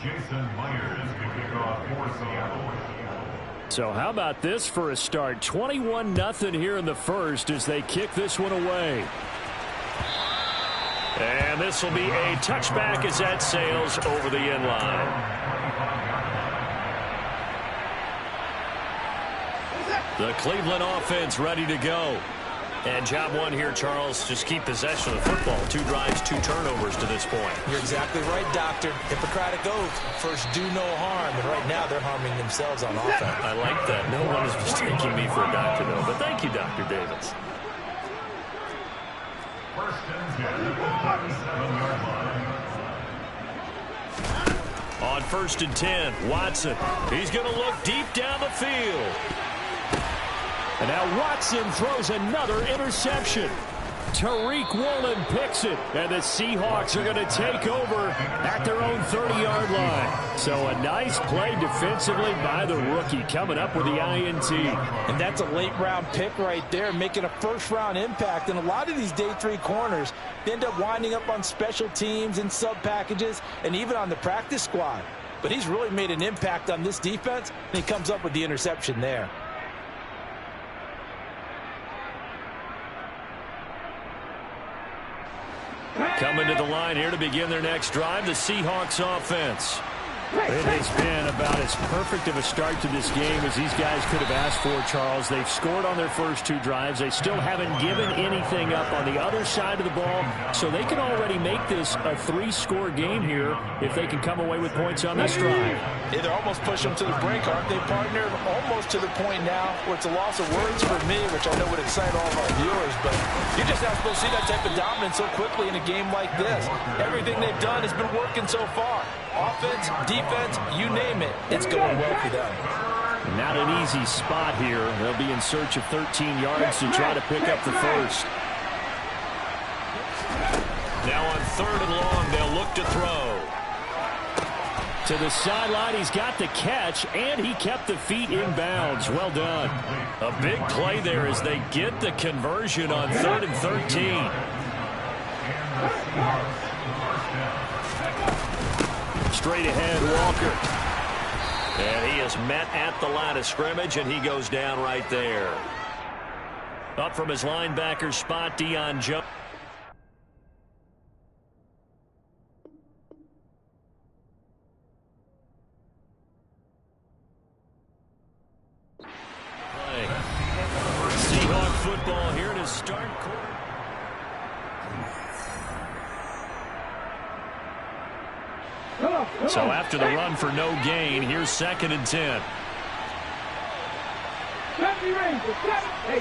Jason Myers will kick off for Seattle. So how about this for a start? 21-0 here in the first as they kick this one away. And this will be a touchback as that sails over the end line. The Cleveland offense ready to go. And job one here, Charles, just keep possession of the football. 2 drives, 2 turnovers to this point. You're exactly right, Doctor. Hippocratic oath. First, do no harm. And right now, they're harming themselves on offense. I like that. No one is mistaking me for a doctor, though. But thank you, Dr. Davis. 1st and 10 at the 37-yard line. On 1st and 10, Watson. He's going to look deep down the field. And now Watson throws another interception. Tariq Woolen picks it, and the Seahawks are going to take over at their own 30-yard line. So a nice play defensively by the rookie, coming up with the INT. And that's a late-round pick right there, making a first-round impact. And a lot of these day 3 corners, they end up winding up on special teams and sub-packages and even on the practice squad. But he's really made an impact on this defense, and he comes up with the interception there. Coming to the line here to begin their next drive, the Seahawks offense. It has been about as perfect of a start to this game as these guys could have asked for, Charles. They've scored on their first 2 drives. They still haven't given anything up on the other side of the ball, so they can already make this a 3-score game here if they can come away with points on this drive. Yeah, they're almost pushing them to the brink, aren't they, partner? Almost to the point now where it's a loss of words for me, which I know would excite all of our viewers, but you're just not supposed to see that type of dominance so quickly in a game like this. Everything they've done has been working so far. Offense, defense, you name it, it's going well for them. Not an easy spot here. They'll be in search of 13 yards to try to pick up the first. Now on 3rd and long, they'll look to throw. To the sideline, he's got the catch, and he kept the feet in bounds. Well done. A big play there as they get the conversion on 3rd and 13. Straight ahead, Walker. And he is met at the line of scrimmage, and he goes down right there. Up from his linebacker spot, Deion Jones. Seahawk football here to start quarter. So after the run for no gain, here's 2nd and 10.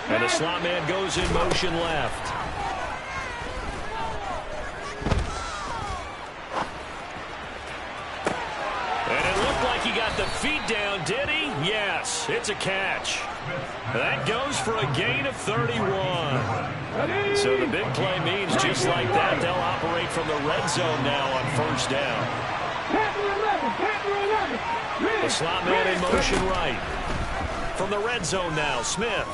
And the slot man goes in motion left. And it looked like he got the feet down, did he? Yes, it's a catch. That goes for a gain of 31. So the big play means just like that, they'll operate from the red zone now on 1st down. The slot man in motion right. From the red zone now, Smith.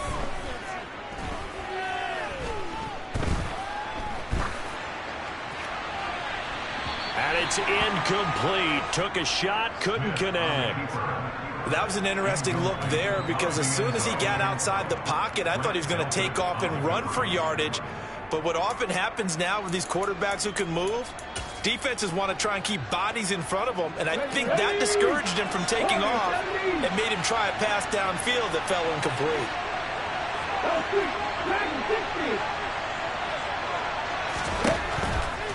And it's incomplete. Took a shot, couldn't connect. That was an interesting look there because as soon as he got outside the pocket, I thought he was going to take off and run for yardage. But what often happens now with these quarterbacks who can move, defenses want to try and keep bodies in front of them, and I think that discouraged him from taking off and made him try a pass downfield that fell incomplete.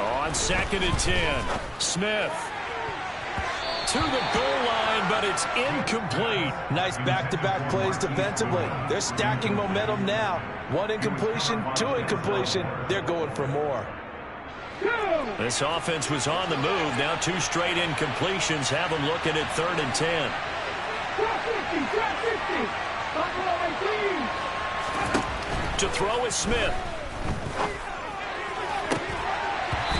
On 2nd and 10, Smith to the goal line, but it's incomplete. Nice back-to-back plays defensively. They're stacking momentum now. 1 incompletion, 2 incompletion. They're going for more. This offense was on the move. Now 2 straight incompletions have them looking at 3rd and 10. To throw is Smith.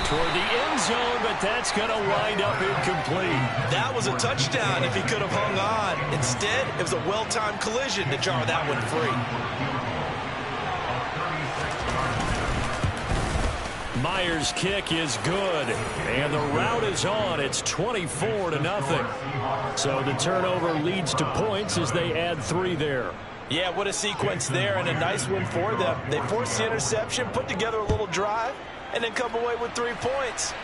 Toward the end zone, but that's going to wind up incomplete. That was a touchdown if he could have hung on. Instead, it was a well-timed collision to jar that one free. Myers' kick is good, and the route is on. It's 24-0. So the turnover leads to points as they add 3 there. Yeah, what a sequence there, and a nice one for them. They forced the interception, put together a little drive, and then come away with 3 points.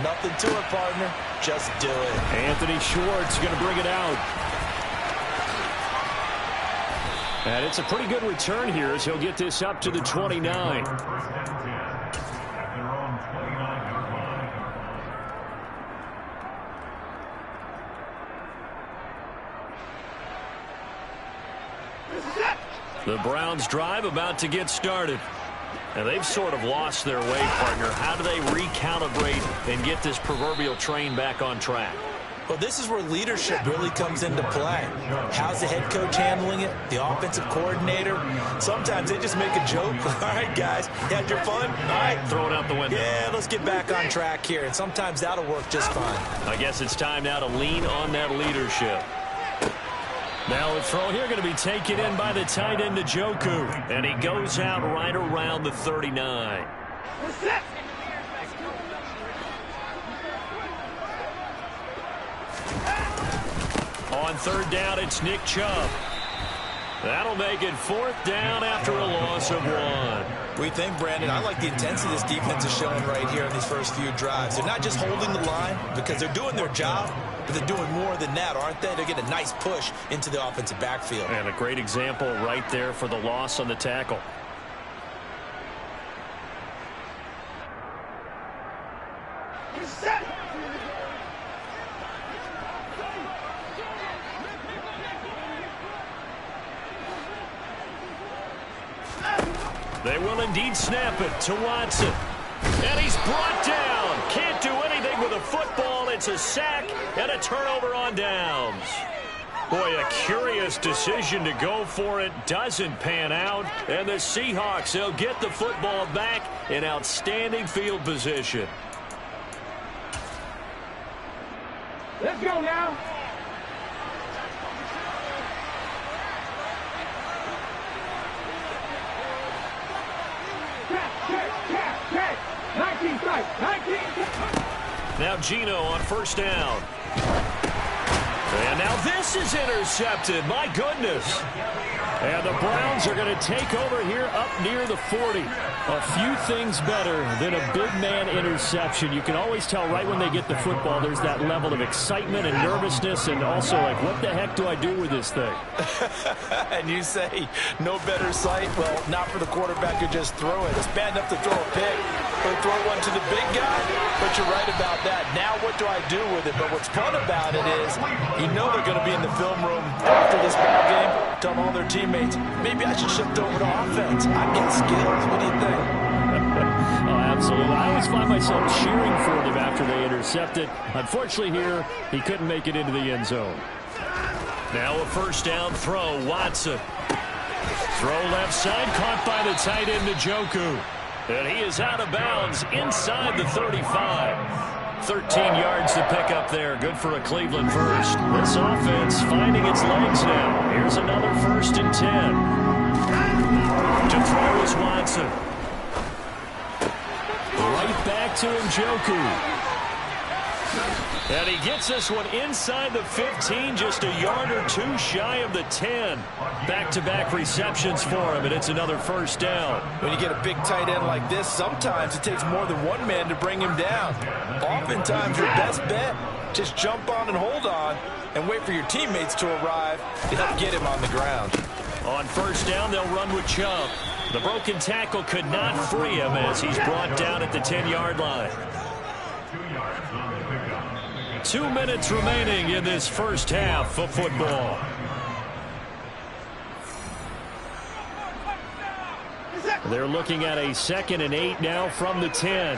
Nothing to it, partner. Just do it. Anthony Schwartz going to bring it out. And it's a pretty good return here as he'll get this up to the 29. The Browns drive about to get started. And they've sort of lost their way, partner. How do they recalibrate and get this proverbial train back on track? Well, this is where leadership really comes into play. How's the head coach handling it? The offensive coordinator? Sometimes they just make a joke. All right, guys, had your fun? All right. Throw it out the window. Yeah, let's get back on track here. And sometimes that'll work just fine. I guess it's time now to lean on that leadership. Now the throw here going to be taken in by the tight end, Njoku. And he goes out right around the 39. On 3rd down, it's Nick Chubb. That'll make it 4th down after a loss of 1. We think, Brandon, I like the intensity this defense is showing right here in these first few drives. They're not just holding the line because they're doing their job, but they're doing more than that, aren't they? They're getting a nice push into the offensive backfield. And a great example right there for the loss on the tackle. They will indeed snap it to Watson. And he's brought down. Can't do anything with a football. It's a sack and a turnover on downs. Boy, a curious decision to go for it. Doesn't pan out. And the Seahawks, they'll get the football back in outstanding field position. Let's go now. Check. 19 strikes. 19. Now Gino on 1st down. And now this is intercepted. My goodness. And the Browns are going to take over here up near the 40. A few things better than a big man interception. You can always tell right when they get the football, there's that level of excitement and nervousness, and also like, what the heck do I do with this thing? And you say, no better sight? Well, not for the quarterback to just throw it. It's bad enough to throw a pick or throw one to the big guy, but you're right about that. Now what do I do with it? But what's fun about it is you know they're going to be in the film room after this ball game, telling all their teammates, maybe I should shift over to offense. I get skills. What do you think? Oh, absolutely. I always find myself cheering for them after they intercept it. Unfortunately here, he couldn't make it into the end zone. Now a first down throw. Watson. Throw left side, caught by the tight end Njoku. And he is out of bounds inside the 35. 13 yards to pick up there. Good for a Cleveland first. This offense finding its legs now. Here's another 1st and 10. To throw is Watson. Right back to Njoku. And he gets this one inside the 15, just a yard or two shy of the 10. Back-to-back receptions for him, and it's another first down. When you get a big tight end like this, sometimes it takes more than one man to bring him down. Oftentimes, your best bet, just jump on and hold on and wait for your teammates to arrive to help get him on the ground. On first down, they'll run with Chubb. The broken tackle could not free him as he's brought down at the 10-yard line. 2 minutes remaining in this first half of football. They're looking at a 2nd and 8 now from the 10.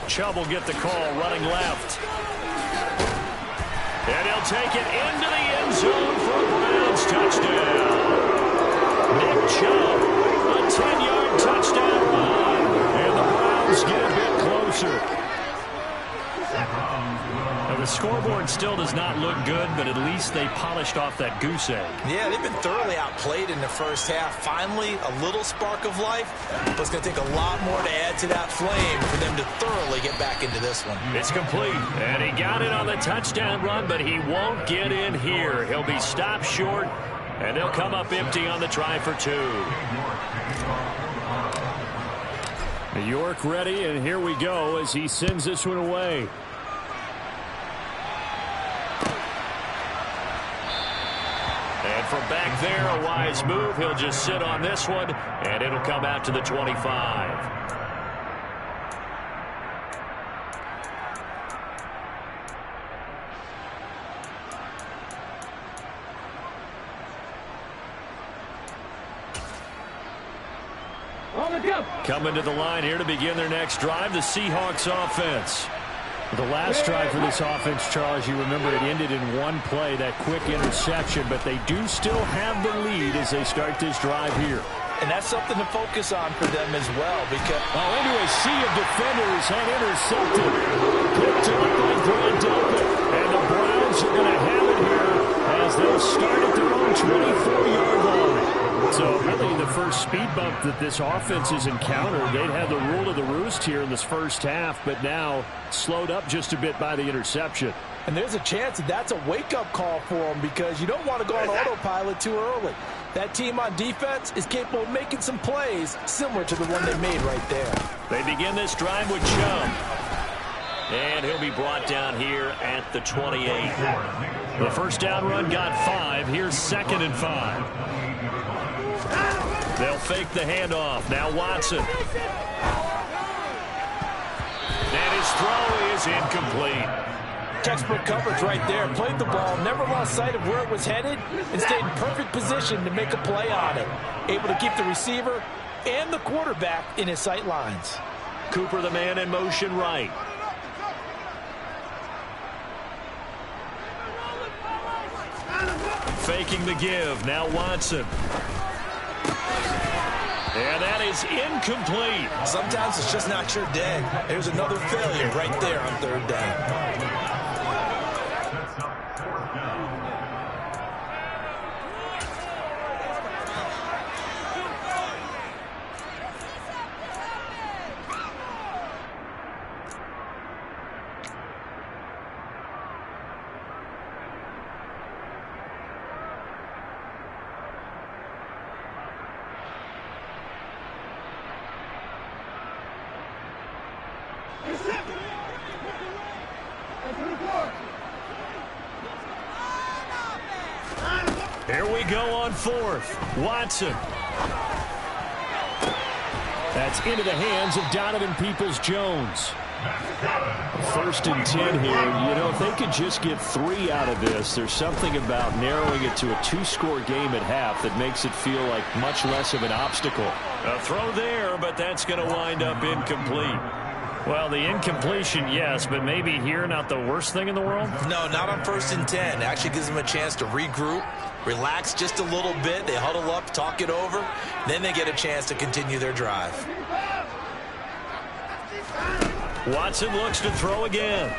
Chubb will get the call, running left. And he'll take it into the end zone for a Browns touchdown. Nick Chubb, a 10-yard touchdown run. And the Browns get a bit closer. Now, the scoreboard still does not look good, but at least they polished off that goose egg. Yeah, they've been thoroughly outplayed in the first half. Finally, a little spark of life, but it's going to take a lot more to add to that flame for them to thoroughly get back into this one. It's complete, and he got it on the touchdown run, but he won't get in here. He'll be stopped short, and they'll come up empty on the try for 2. York ready, and here we go as he sends this one away. And from back there, a wise move. He'll just sit on this one, and it'll come out to the 25. Coming to the line here to begin their next drive, the Seahawks offense. The last drive for this offense, Charles, you remember it ended in one play, that quick interception, but they do still have the lead as they start this drive here. And that's something to focus on for them as well, because... Oh, into a sea of defenders and intercepted. Picked up by Brad Delpit. And the Browns are going to have it here as they'll start at their own 24-yard line. So really the first speed bump that this offense has encountered, they'd had the rule of the roost here in this first half, but now slowed up just a bit by the interception. And there's a chance that that's a wake-up call for them because you don't want to go on autopilot too early. That team on defense is capable of making some plays similar to the one they made right there. They begin this drive with Chubb. And he'll be brought down here at the 28. The first down run got 5. Here's 2nd and 5. They'll fake the handoff. Now Watson. And his throw is incomplete. Textbook coverage right there. Played the ball, never lost sight of where it was headed, and stayed in perfect position to make a play on it. Able to keep the receiver and the quarterback in his sight lines. Cooper, the man in motion right. Faking the give. Now Watson. And that is incomplete. Sometimes it's just not your day. There's another failure right there on 3rd down. Here we go on fourth. Watson. That's into the hands of Donovan Peoples-Jones. 1st and 10 here. You know, if they could just get 3 out of this, there's something about narrowing it to a 2-score game at half that makes it feel like much less of an obstacle. A throw there, but that's going to wind up incomplete. Well, the incompletion, yes, but maybe here not the worst thing in the world? No, not on 1st and 10. Actually gives them a chance to regroup, relax just a little bit. They huddle up, talk it over. Then they get a chance to continue their drive. Watson looks to throw again.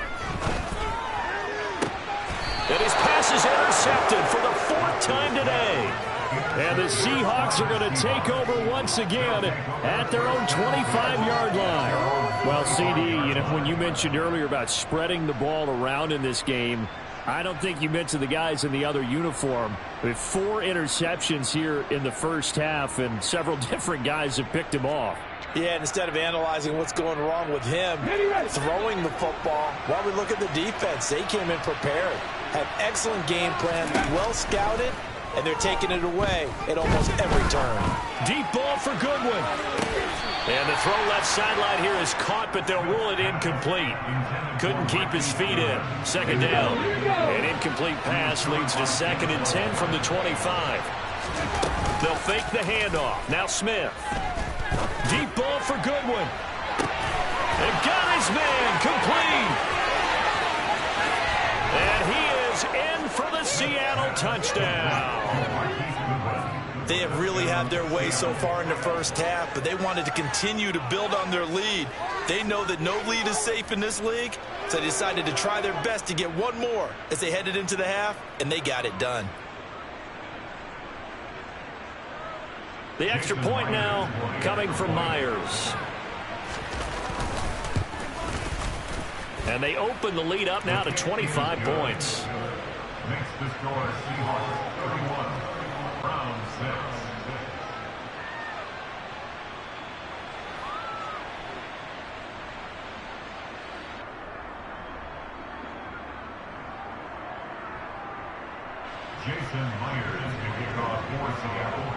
And his pass is intercepted for the 4th time today. And the Seahawks are going to take over once again at their own 25-yard line. Well, CD, you know, when you mentioned earlier about spreading the ball around in this game, I don't think you mentioned the guys in the other uniform. With 4 interceptions here in the first half, and several different guys have picked him off. Yeah, and instead of analyzing what's going wrong with him throwing the football, while we look at the defense, they came in prepared, had excellent game plan, well scouted, and they're taking it away at almost every turn. Deep ball for Goodwin. And the throw left sideline here is caught, but they'll rule it incomplete. Couldn't keep his feet in. 2nd down. An incomplete pass leads to 2nd and 10 from the 25. They'll fake the handoff. Now Smith. Deep ball for Goodwin. And got his man complete. And he is in for the Seattle touchdown. They have really had their way so far in the first half, but they wanted to continue to build on their lead. They know that no lead is safe in this league, so they decided to try their best to get one more as they headed into the half, and they got it done. The extra point now coming from Myers. And they open the lead up now to 25 points. Next to score, Seahawks 31, round 6. Jason Myers to kick off for Seattle.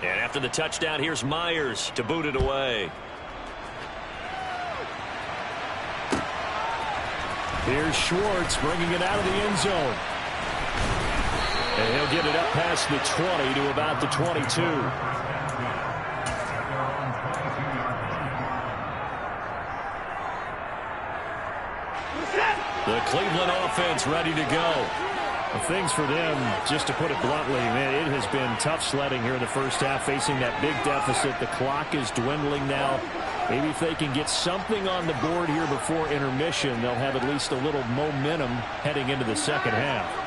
And after the touchdown, here's Myers to boot it away. Here's Schwartz bringing it out of the end zone. And he'll get it up past the 20 to about the 22. The Cleveland offense ready to go. Well, things for them, just to put it bluntly, man, it has been tough sledding here in the first half, facing that big deficit. The clock is dwindling now. Maybe if they can get something on the board here before intermission, they'll have at least a little momentum heading into the second half.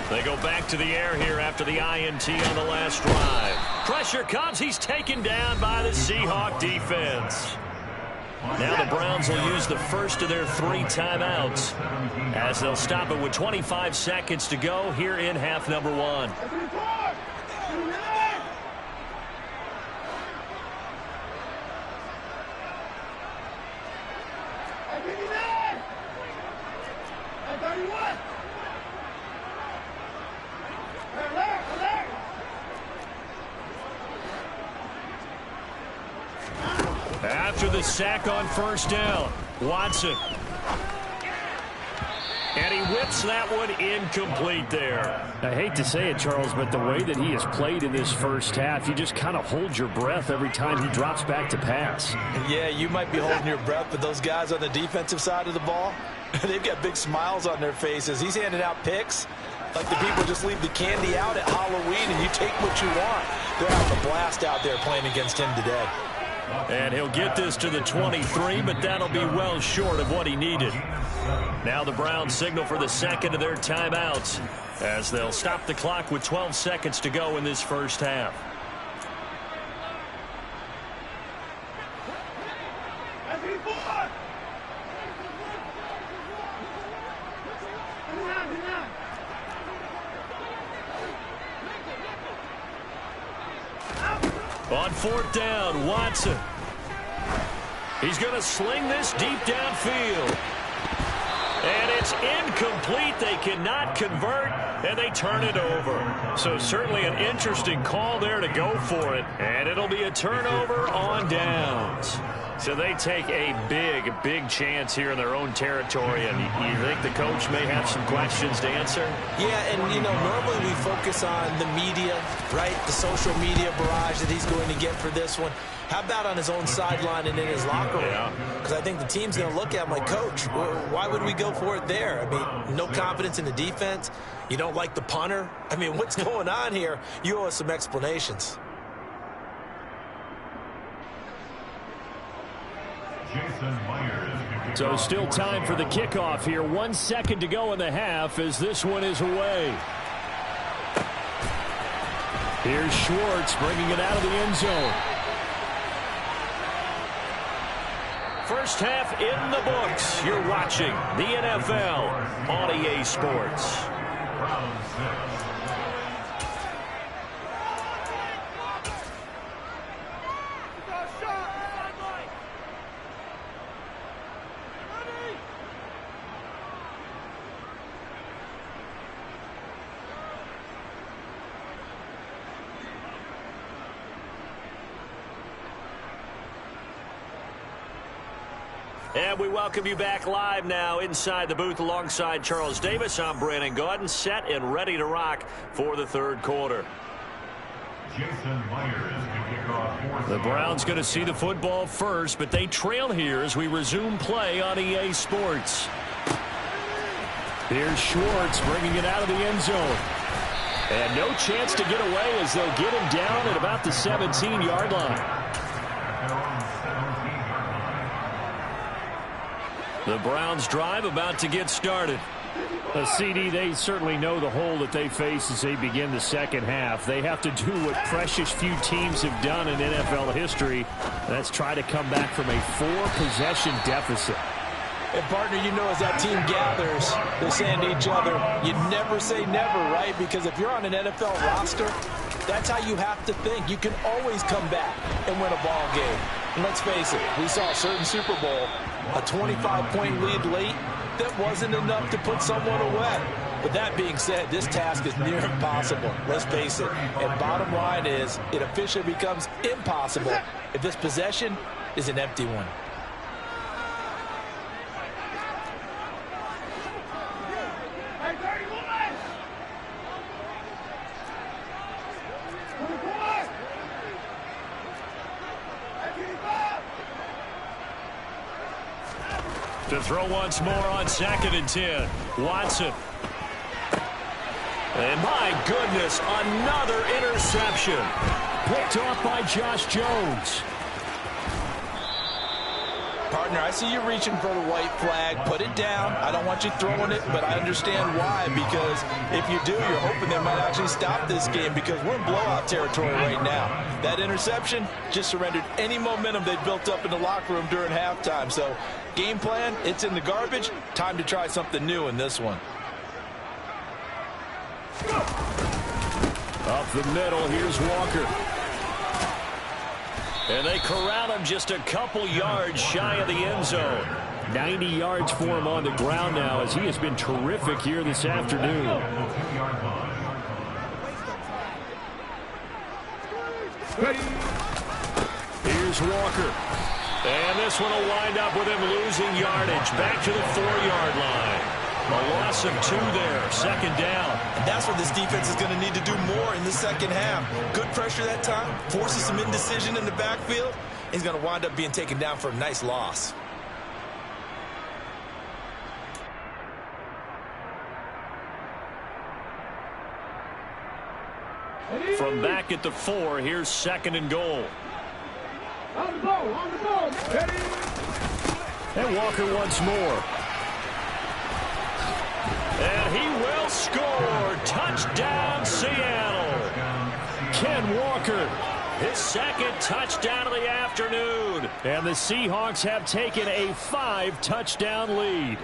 They go back to the air here after the INT on the last drive. Pressure comes. He's taken down by the Seahawk defense. Now the Browns will use the first of their 3 timeouts as they'll stop it with 25 seconds to go here in half number 1. After the sack on first down, Watson. And he whips that one incomplete there. I hate to say it, Charles, but the way that he has played in this first half, you just kind of hold your breath every time he drops back to pass. Yeah, you might be holding your breath, but those guys on the defensive side of the ball, they've got big smiles on their faces. He's handing out picks like the people just leave the candy out at Halloween and you take what you want. They're having a blast out there playing against him today. And he'll get this to the 23, but that'll be well short of what he needed. Now the Browns signal for the second of their timeouts as they'll stop the clock with 12 seconds to go in this first half. On fourth down, Watson. He's going to sling this deep downfield. And it's incomplete. They cannot convert, and they turn it over. So certainly an interesting call there to go for it. And it'll be a turnover on downs. So they take a big chance here in their own territory. And you think the coach may have some questions to answer? Yeah, and, normally we focus on the media, right? The social media barrage that he's going to get for this one. How about on his own sideline and in his locker room? Because I think the team's going to look at him like, Coach, why would we go for it there? I mean, no confidence in the defense. You don't like the punter? I mean, what's going on here? You owe us some explanations. So still time for the kickoff here. 1 second to go in the half as this one is away. Here's Schwartz bringing it out of the end zone. First half in the books. You're watching the NFL on EA Sports. And we welcome you back live now inside the booth alongside Charles Davis. I'm Brandon Gaudin, set and ready to rock for the third quarter. The Browns going to see the football first, but they trail here as we resume play on EA Sports. Here's Schwartz bringing it out of the end zone. And no chance to get away as they'll get him down at about the 17-yard line. The Browns drive about to get started. CD, they certainly know the hole that they face as they begin the second half. They have to do what precious few teams have done in NFL history. That's try to come back from a 4-possession deficit. And, partner, as that team gathers, they're saying to each other, you never say never, right? Because if you're on an NFL roster, that's how you have to think. You can always come back and win a ball game. And let's face it, we saw a certain Super Bowl, a 25-point lead late, that wasn't enough to put someone away. But that being said, this task is near impossible. Let's face it. And bottom line is, it officially becomes impossible if this possession is an empty one. To throw once more on 2nd and 10. Watson. And my goodness, another interception. Picked off by Josh Jones. Partner, I see you reaching for the white flag. Put it down. I don't want you throwing it, but I understand why. Because if you do, you're hoping they might actually stop this game because we're in blowout territory right now. That interception just surrendered any momentum they built up in the locker room during halftime. So, game plan, it's in the garbage. Time to try something new in this one. Up the middle, here's Walker. And they corral him just a couple yards shy of the end zone. 90 yards for him on the ground now as he has been terrific here this afternoon. Here's Walker. And this one will wind up with him losing yardage. Back to the 4-yard line. A loss of 2 there. 2nd down. And that's what this defense is going to need to do more in the second half. Good pressure that time. Forces some indecision in the backfield. He's going to wind up being taken down for a nice loss. From back at the 4, here's 2nd and goal. On the ball. And Walker once more. And he will score. Touchdown, Seattle. Ken Walker, his second touchdown of the afternoon. And the Seahawks have taken a 5-touchdown lead.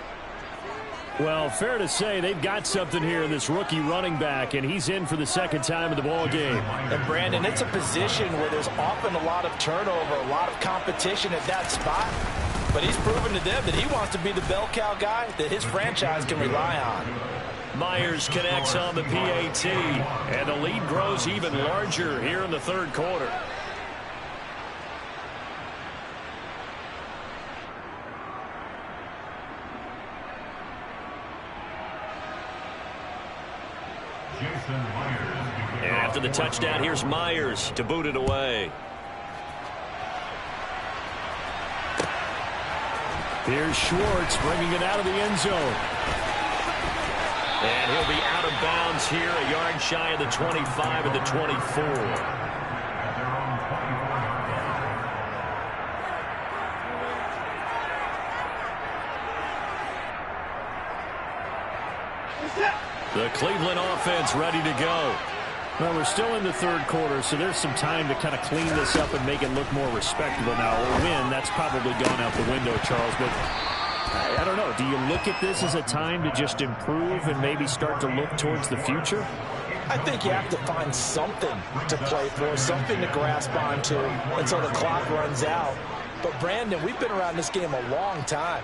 Well, fair to say they've got something here in this rookie running back, and he's in for the second time in the ball game. And, Brandon, it's a position where there's often a lot of turnover, a lot of competition at that spot. But he's proven to them that he wants to be the bell cow guy that his franchise can rely on. Myers connects on the PAT, and the lead grows even larger here in the third quarter. And after the touchdown, here's Myers to boot it away. Here's Schwartz bringing it out of the end zone. And he'll be out of bounds here, a yard shy of the 25 and the 24. The Cleveland offense ready to go. Well, we're still in the third quarter, so there's some time to kind of clean this up and make it look more respectable now. A win, that's probably gone out the window, Charles. But I don't know. Do you look at this as a time to just improve and maybe start to look towards the future? I think you have to find something to play for, something to grasp onto until the clock runs out. But, Brandon, we've been around this game a long time.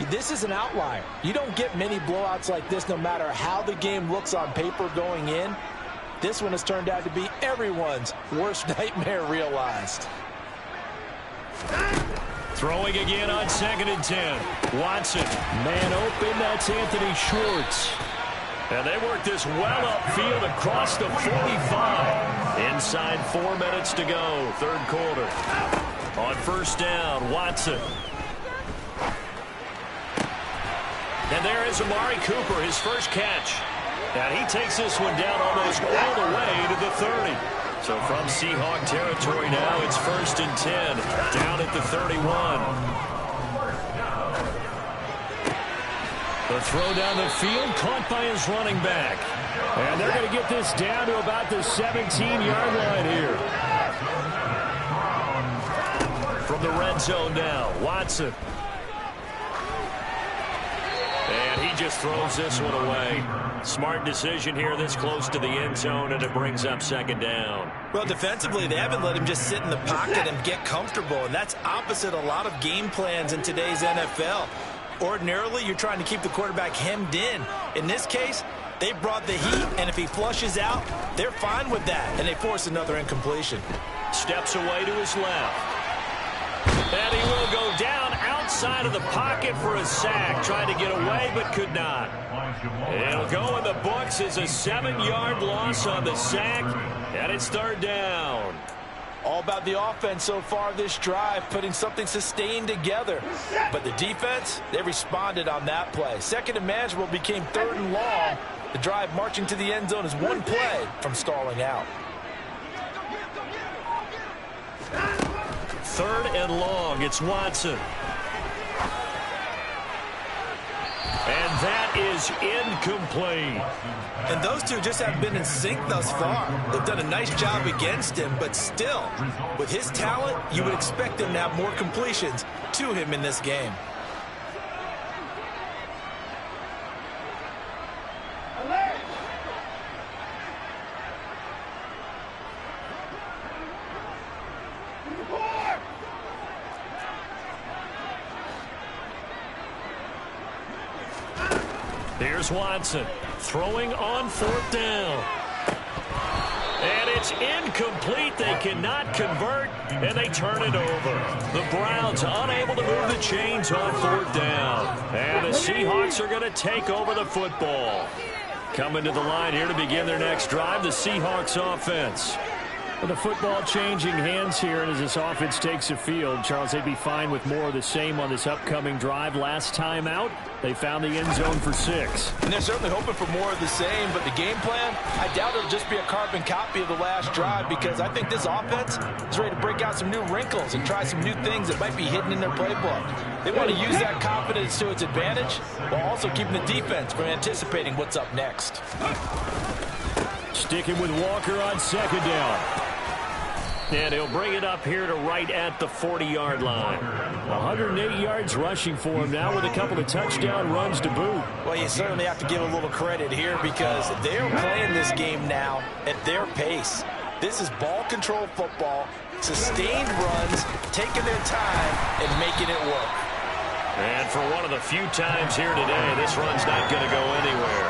This is an outlier. You don't get many blowouts like this no matter how the game looks on paper going in. This one has turned out to be everyone's worst nightmare realized. Throwing again on 2nd and 10. Watson, man open, that's Anthony Schwartz. And they work this well upfield across the 45. Inside 4 minutes to go, third quarter. On first down, Watson. And there is Amari Cooper, his first catch. And he takes this one down almost all the way to the 30. So from Seahawk territory now, it's 1st and 10, down at the 31. The throw down the field, caught by his running back. And they're going to get this down to about the 17-yard line here. From the red zone now, Watson. And he just throws this one away. Smart decision here this close to the end zone, and it brings up 2nd down. Well, defensively, they haven't let him just sit in the pocket and get comfortable, and that's opposite a lot of game plans in today's NFL. Ordinarily, you're trying to keep the quarterback hemmed in. In this case, they brought the heat, and if he flushes out, they're fine with that, and they force another incompletion. Steps away to his left. And he will go down outside of the pocket for a sack. Tried to get away, but could not. It'll go in the books as a 7-yard loss on the sack, and it's 3rd down. All about the offense so far this drive, putting something sustained together. But the defense, they responded on that play. 2nd and manageable became 3rd and long. The drive marching to the end zone is one play from stalling out. 3rd and long, it's Watson. And that is incomplete. And those two just haven't been in sync thus far. They've done a nice job against him, but still, with his talent, you would expect him to have more completions to him in this game. Here's Watson throwing on 4th down. And it's incomplete. They cannot convert, and they turn it over. The Browns unable to move the chains on 4th down. And the Seahawks are going to take over the football. Coming to the line here to begin their next drive, the Seahawks offense. The football changing hands here, and as this offense takes a field, Charles, they'd be fine with more of the same on this upcoming drive. Last time out, they found the end zone for 6. And they're certainly hoping for more of the same, but the game plan, I doubt it'll just be a carbon copy of the last drive, because I think this offense is ready to break out some new wrinkles and try some new things that might be hidden in their playbook. They want to use that confidence to its advantage while also keeping the defense from anticipating what's up next. Sticking with Walker on second down. And he'll bring it up here to right at the 40-yard line. 108 yards rushing for him now with a couple of touchdown runs to boot. Well, you certainly have to give a little credit here because they're playing this game now at their pace. This is ball control football, sustained runs, taking their time and making it work. And for one of the few times here today, this run's not going to go anywhere.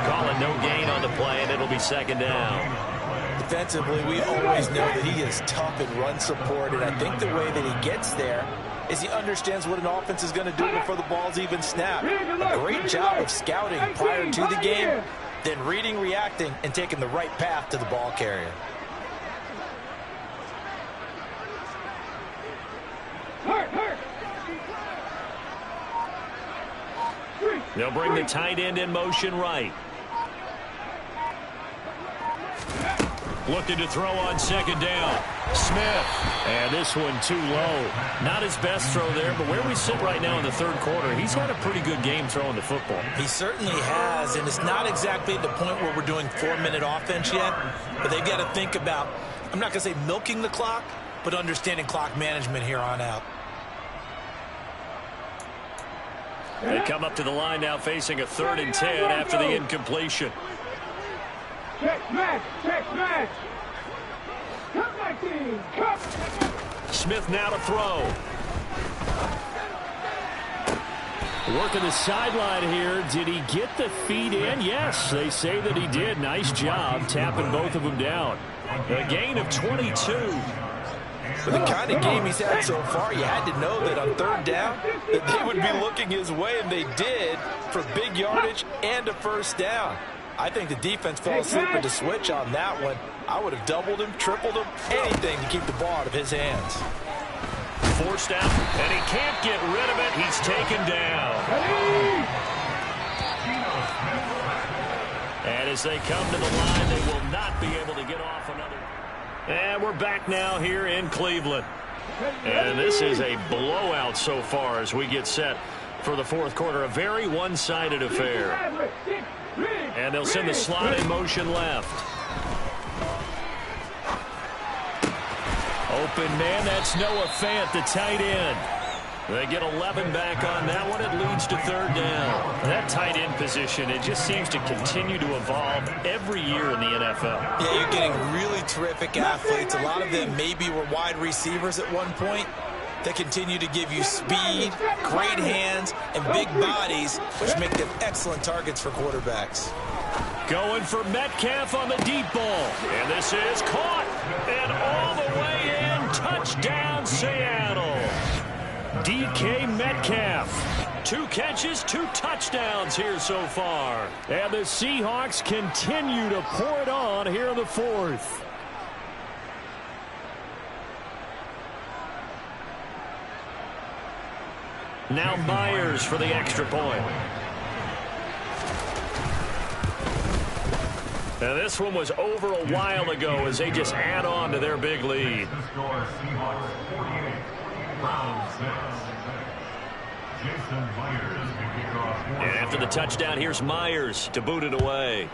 Calling no gain on the play, and it'll be second down. Defensively, we always know that he is tough in run support, and I think the way that he gets there is he understands what an offense is going to do before the ball's even snapped. A great job of scouting prior to the game, then reading, reacting, and taking the right path to the ball carrier. They'll bring the tight end in motion right. Looking to throw on second down. Smith. And this one too low. Not his best throw there, but where we sit right now in the third quarter, he's had a pretty good game throwing the football. He certainly has, and it's not exactly at the point where we're doing 4-minute offense yet, but they've got to think about, I'm not going to say milking the clock, but understanding clock management here on out. They come up to the line now facing a 3rd and 10 after the incompletion. Check smash! Check smash! Cut my team! Cut! Smith now to throw. Working the sideline here. Did he get the feet in? Yes, they say that he did. Nice job tapping both of them down. A gain of 22. For the kind of game he's had so far, you had to know that on 3rd down that they would be looking his way, and they did, for big yardage and a first down. I think the defense fell asleep at the switch on that one. I would have doubled him, tripled him, anything to keep the ball out of his hands. Forced out, and he can't get rid of it. He's taken down. And as they come to the line, they will not be able to get off another. And we're back now here in Cleveland. And this is a blowout so far as we get set for the fourth quarter. A very one-sided affair. And they'll send the slot in motion left. Open man, that's Noah Fant, the tight end. They get 11 back on that one. It leads to 3rd down. That tight end position, it just seems to continue to evolve every year in the NFL. Yeah, you're getting really terrific athletes. A lot of them maybe were wide receivers at one point. They continue to give you speed, great hands, and big bodies, which make them excellent targets for quarterbacks. Going for Metcalf on the deep ball. And this is caught. And all the way in. Touchdown, Seattle. DK Metcalf. 2 catches, 2 touchdowns here so far. And the Seahawks continue to pour it on here in the 4th. Now Myers for the extra point. Now this one was over a while ago as they just add on to their big lead. And after the touchdown, here's Myers to boot it away.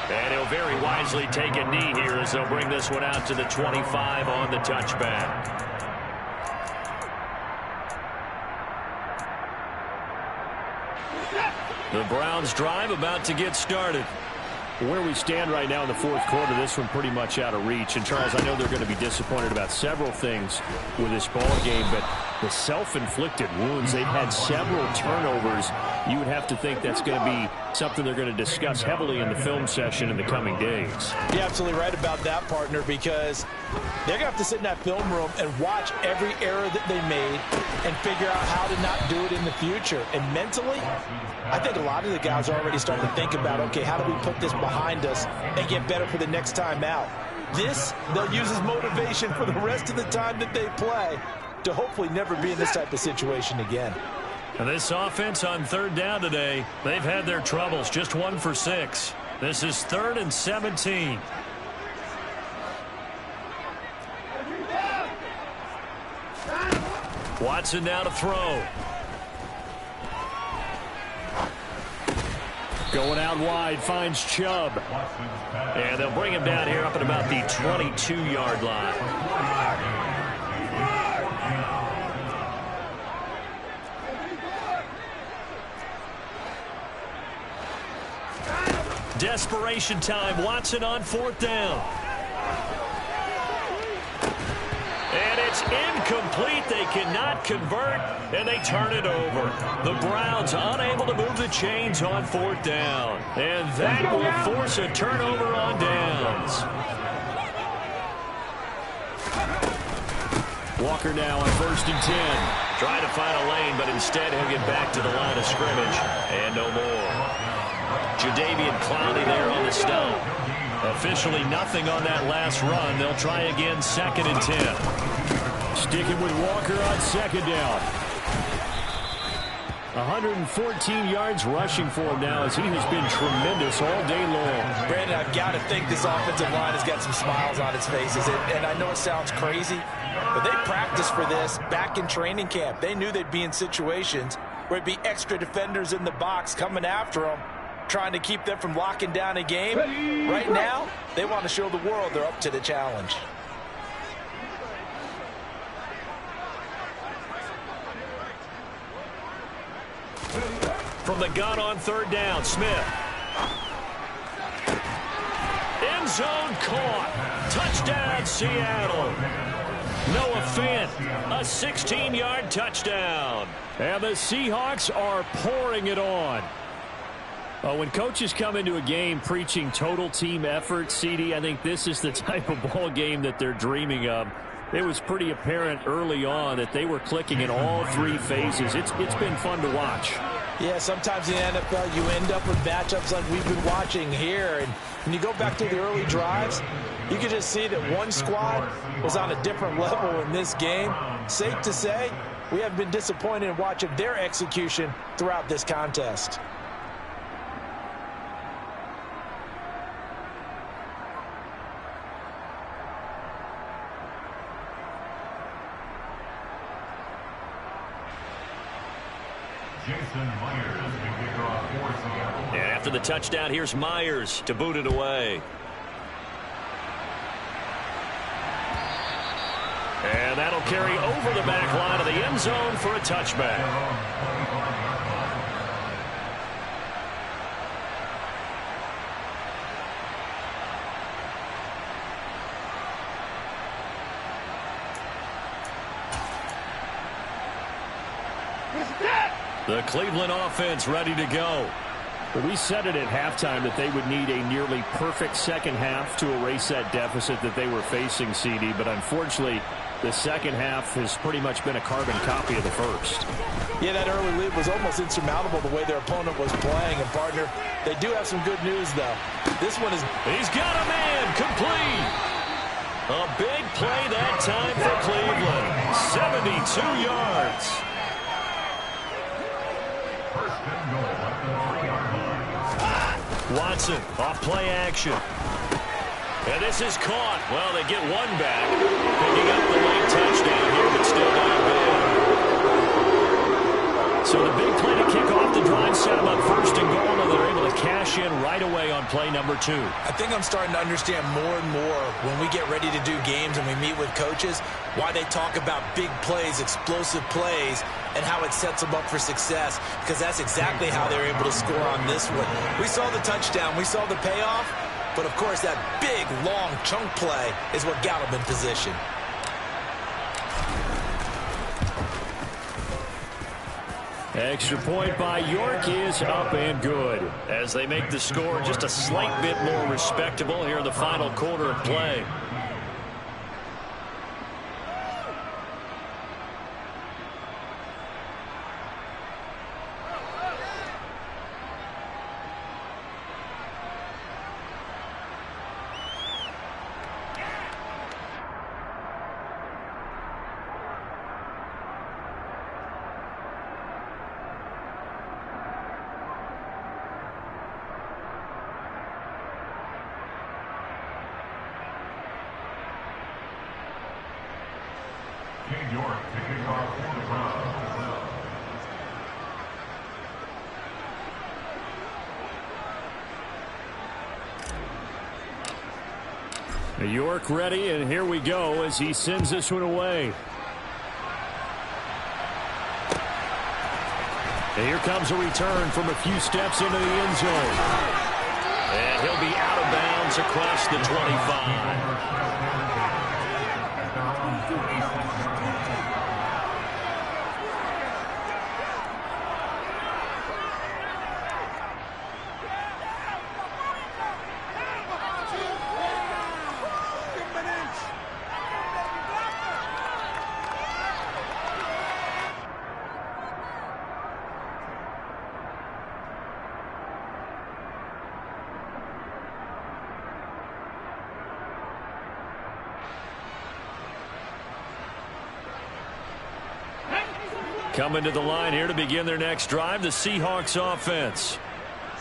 And he'll very wisely take a knee here as they'll bring this one out to the 25 on the touchback. The Browns drive about to get started. Where we stand right now in the fourth quarter, this one pretty much out of reach. And, Charles, I know they're going to be disappointed about several things with this ball game, but the self-inflicted wounds, they've had several turnovers. You would have to think that's going to be something they're going to discuss heavily in the film session in the coming days. You're absolutely right about that, partner, because they're going to have to sit in that film room and watch every error that they made and figure out how to not do it in the future. And mentally, I think a lot of the guys are already starting to think about, okay, how do we put this behind us and get better for the next time out? This, they'll use as motivation for the rest of the time that they play to hopefully never be in this type of situation again. And this offense on third down today, they've had their troubles, just 1 for 6. This is 3rd and 17. Watson now to throw. Going out wide, finds Chubb. And they'll bring him down here up at about the 22-yard line. Desperation time. Watson on 4th down. And it's incomplete. They cannot convert, and they turn it over. The Browns unable to move the chains on 4th down. And that will force a turnover on downs. Walker now on 1st and 10. Trying to find a lane, but instead he'll get back to the line of scrimmage. And no more. Jadeveon Clowney there on the stone. Officially nothing on that last run. They'll try again 2nd and 10. Sticking with Walker on 2nd down. 114 yards rushing for him now as he has been tremendous all day long. Brandon, I've got to think this offensive line has got some smiles on its faces. And I know it sounds crazy, but they practiced for this back in training camp. They knew they'd be in situations where it'd be extra defenders in the box coming after them, trying to keep them from locking down a game. Right now, they want to show the world they're up to the challenge. From the gun on 3rd down, Smith. End zone caught. Touchdown, Seattle. Noah Fant, a 16-yard touchdown. And the Seahawks are pouring it on. When coaches come into a game preaching total team effort, CD, I think this is the type of ball game that they're dreaming of. It was pretty apparent early on that they were clicking in all 3 phases. It's been fun to watch. Yeah, sometimes in the NFL you end up with matchups like we've been watching here. And when you go back to the early drives, you can just see that one squad was on a different level in this game. Safe to say, we have been disappointed in watching their execution throughout this contest. And after the touchdown, here's Myers to boot it away. And that'll carry over the back line of the end zone for a touchback. The Cleveland offense ready to go. Well, we said it at halftime that they would need a nearly perfect second half to erase that deficit that they were facing, CD. But unfortunately, the second half has pretty much been a carbon copy of the first. Yeah, that early lead was almost insurmountable the way their opponent was playing. And, partner, they do have some good news, though. This one is... He's got a man complete. A big play that time for Cleveland. 72 yards. Watson off play action. And this is caught. Well, they get one back. Picking up the late touchdown here, but still not big. So the big play to kick off the drive set them up 1st and goal, and they're able to cash in right away on play number 2. I think I'm starting to understand more and more when we get ready to do games and we meet with coaches why they talk about big plays, explosive plays, and how it sets them up for success, because that's exactly how they're able to score on this one. We saw the touchdown. We saw the payoff. But, of course, that big, long chunk play is what got them in position. Extra point by York is up and good as they make the score just a slight bit more respectable here in the final quarter of play. York to kick off for the Browns. York ready, and here we go as he sends this one away. And here comes a return from a few steps into the end zone. And he'll be out of bounds across the 25. Coming to the line here to begin their next drive, the Seahawks offense.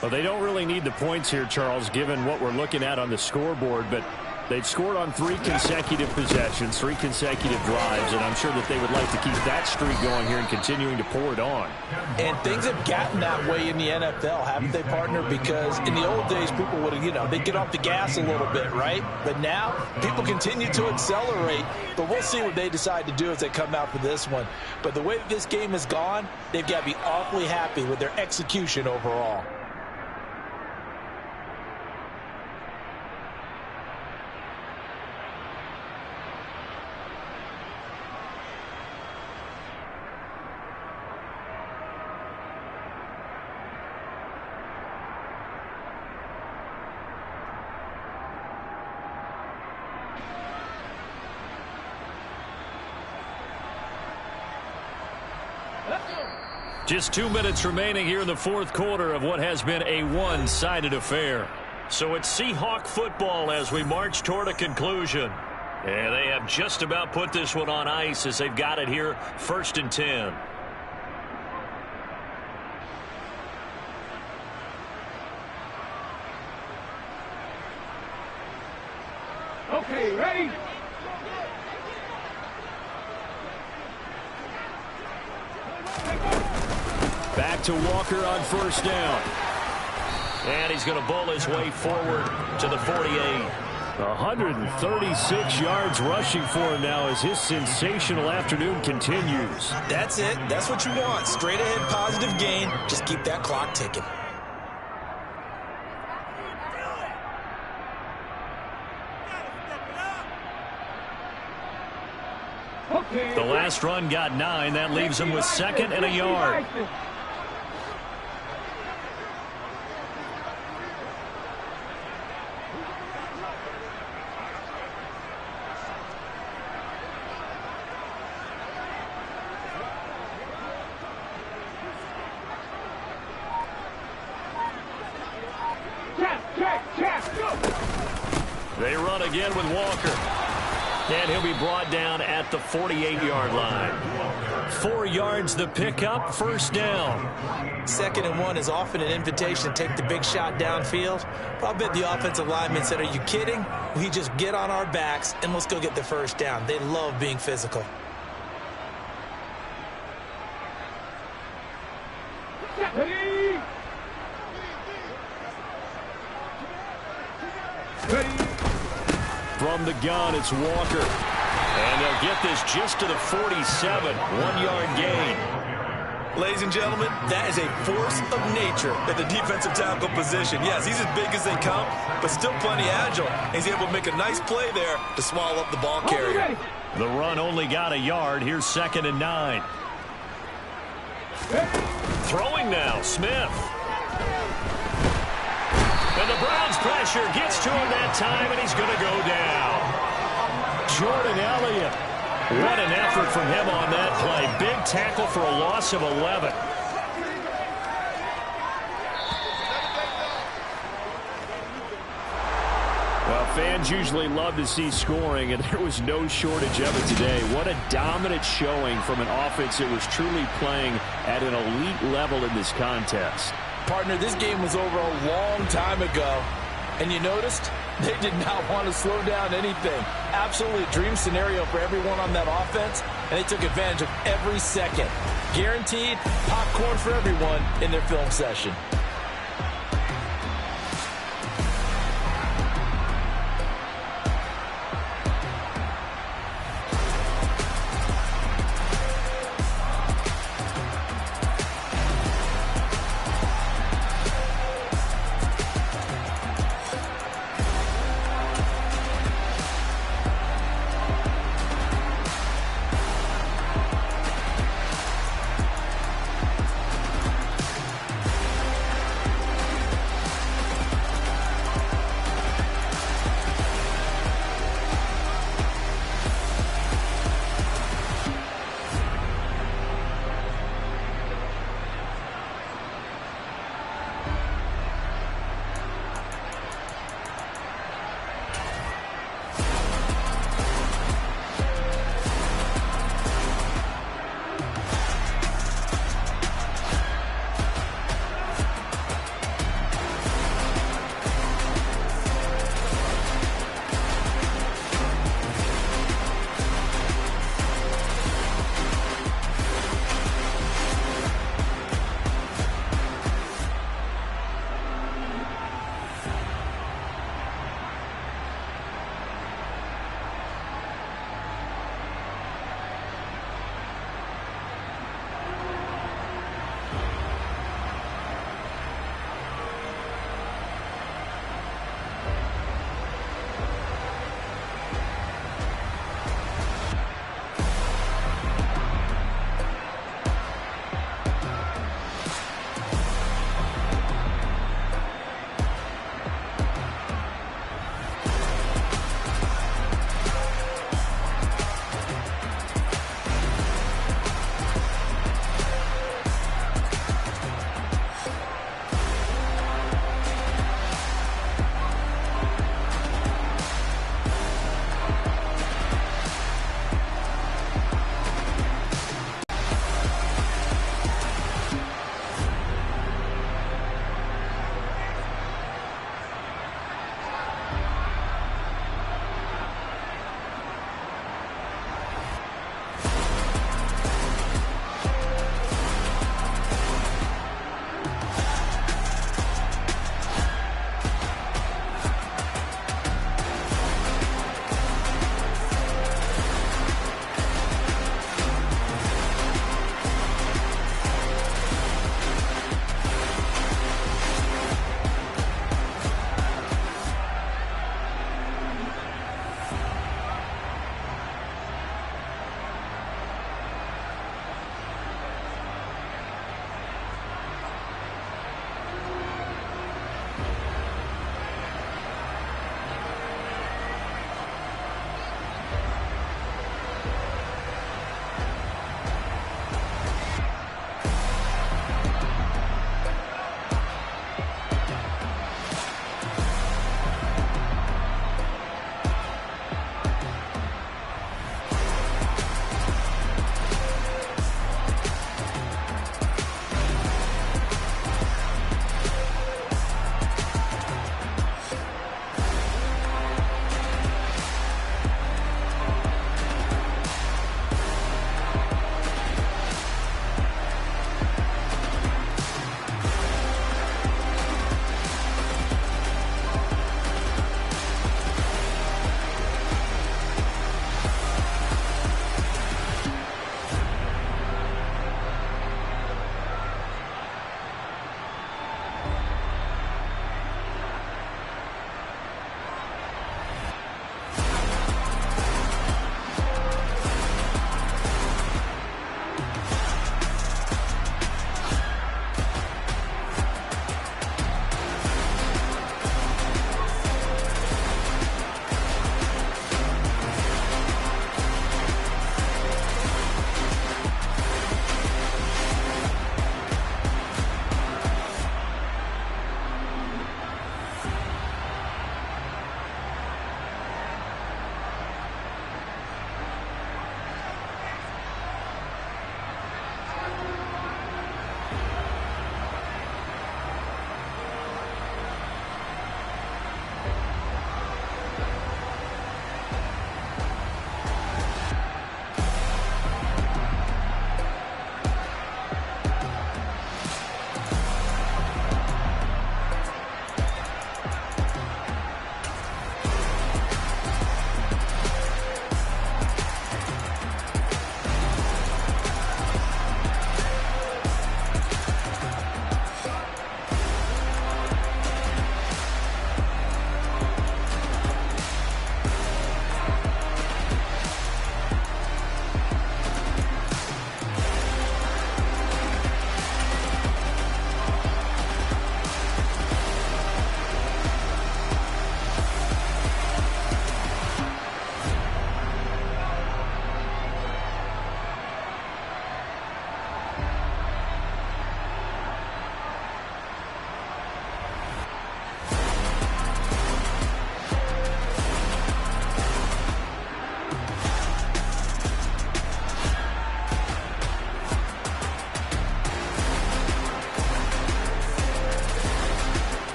Well, they don't really need the points here, Charles, given what we're looking at on the scoreboard, but they've scored on 3 consecutive possessions, 3 consecutive drives, and I'm sure that they would like to keep that streak going here and continuing to pour it on. And things have gotten that way in the NFL, haven't they, partner? Because in the old days, people would have, they'd get off the gas a little bit, right? But now, people continue to accelerate, but we'll see what they decide to do as they come out for this one. But the way that this game has gone, they've got to be awfully happy with their execution overall. Just 2 minutes remaining here in the fourth quarter of what has been a one-sided affair. So it's Seahawk football as we march toward a conclusion. And they have just about put this one on ice as they've got it here, 1st and 10. Okay, ready? Back to Walker on 1st down. And he's going to bowl his way forward to the 48. 136 yards rushing for him now as his sensational afternoon continues. That's it. That's what you want. Straight ahead positive gain. Just keep that clock ticking. The last run got 9. That leaves him with 2nd and a yard. They run again with Walker. And he'll be brought down at the 48-yard line. 4 yards the pickup, 1st down. 2nd and 1 is often an invitation to take the big shot downfield. But I'll bet the offensive lineman said, are you kidding? We just get on our backs and let's go get the 1st down. They love being physical. From the gun, it's Walker. And they'll get this just to the 47. 1-yard gain. Ladies and gentlemen, that is a force of nature at the defensive tackle position. Yes, he's as big as they come, but still plenty agile. He's able to make a nice play there to swallow up the ball carrier. The run only got a yard. Here's 2nd and 9. Throwing now, Smith. And the Browns pressure gets to him that time, and he's going to go down. Jordan Elliott. What an effort from him on that play. Big tackle for a loss of 11. Well, fans usually love to see scoring, and there was no shortage of it today. What a dominant showing from an offense that was truly playing at an elite level in this contest. Partner, this game was over a long time ago, and you noticed they did not want to slow down anything. Absolutely a dream scenario for everyone on that offense, and they took advantage of every second. Guaranteed popcorn for everyone in their film session.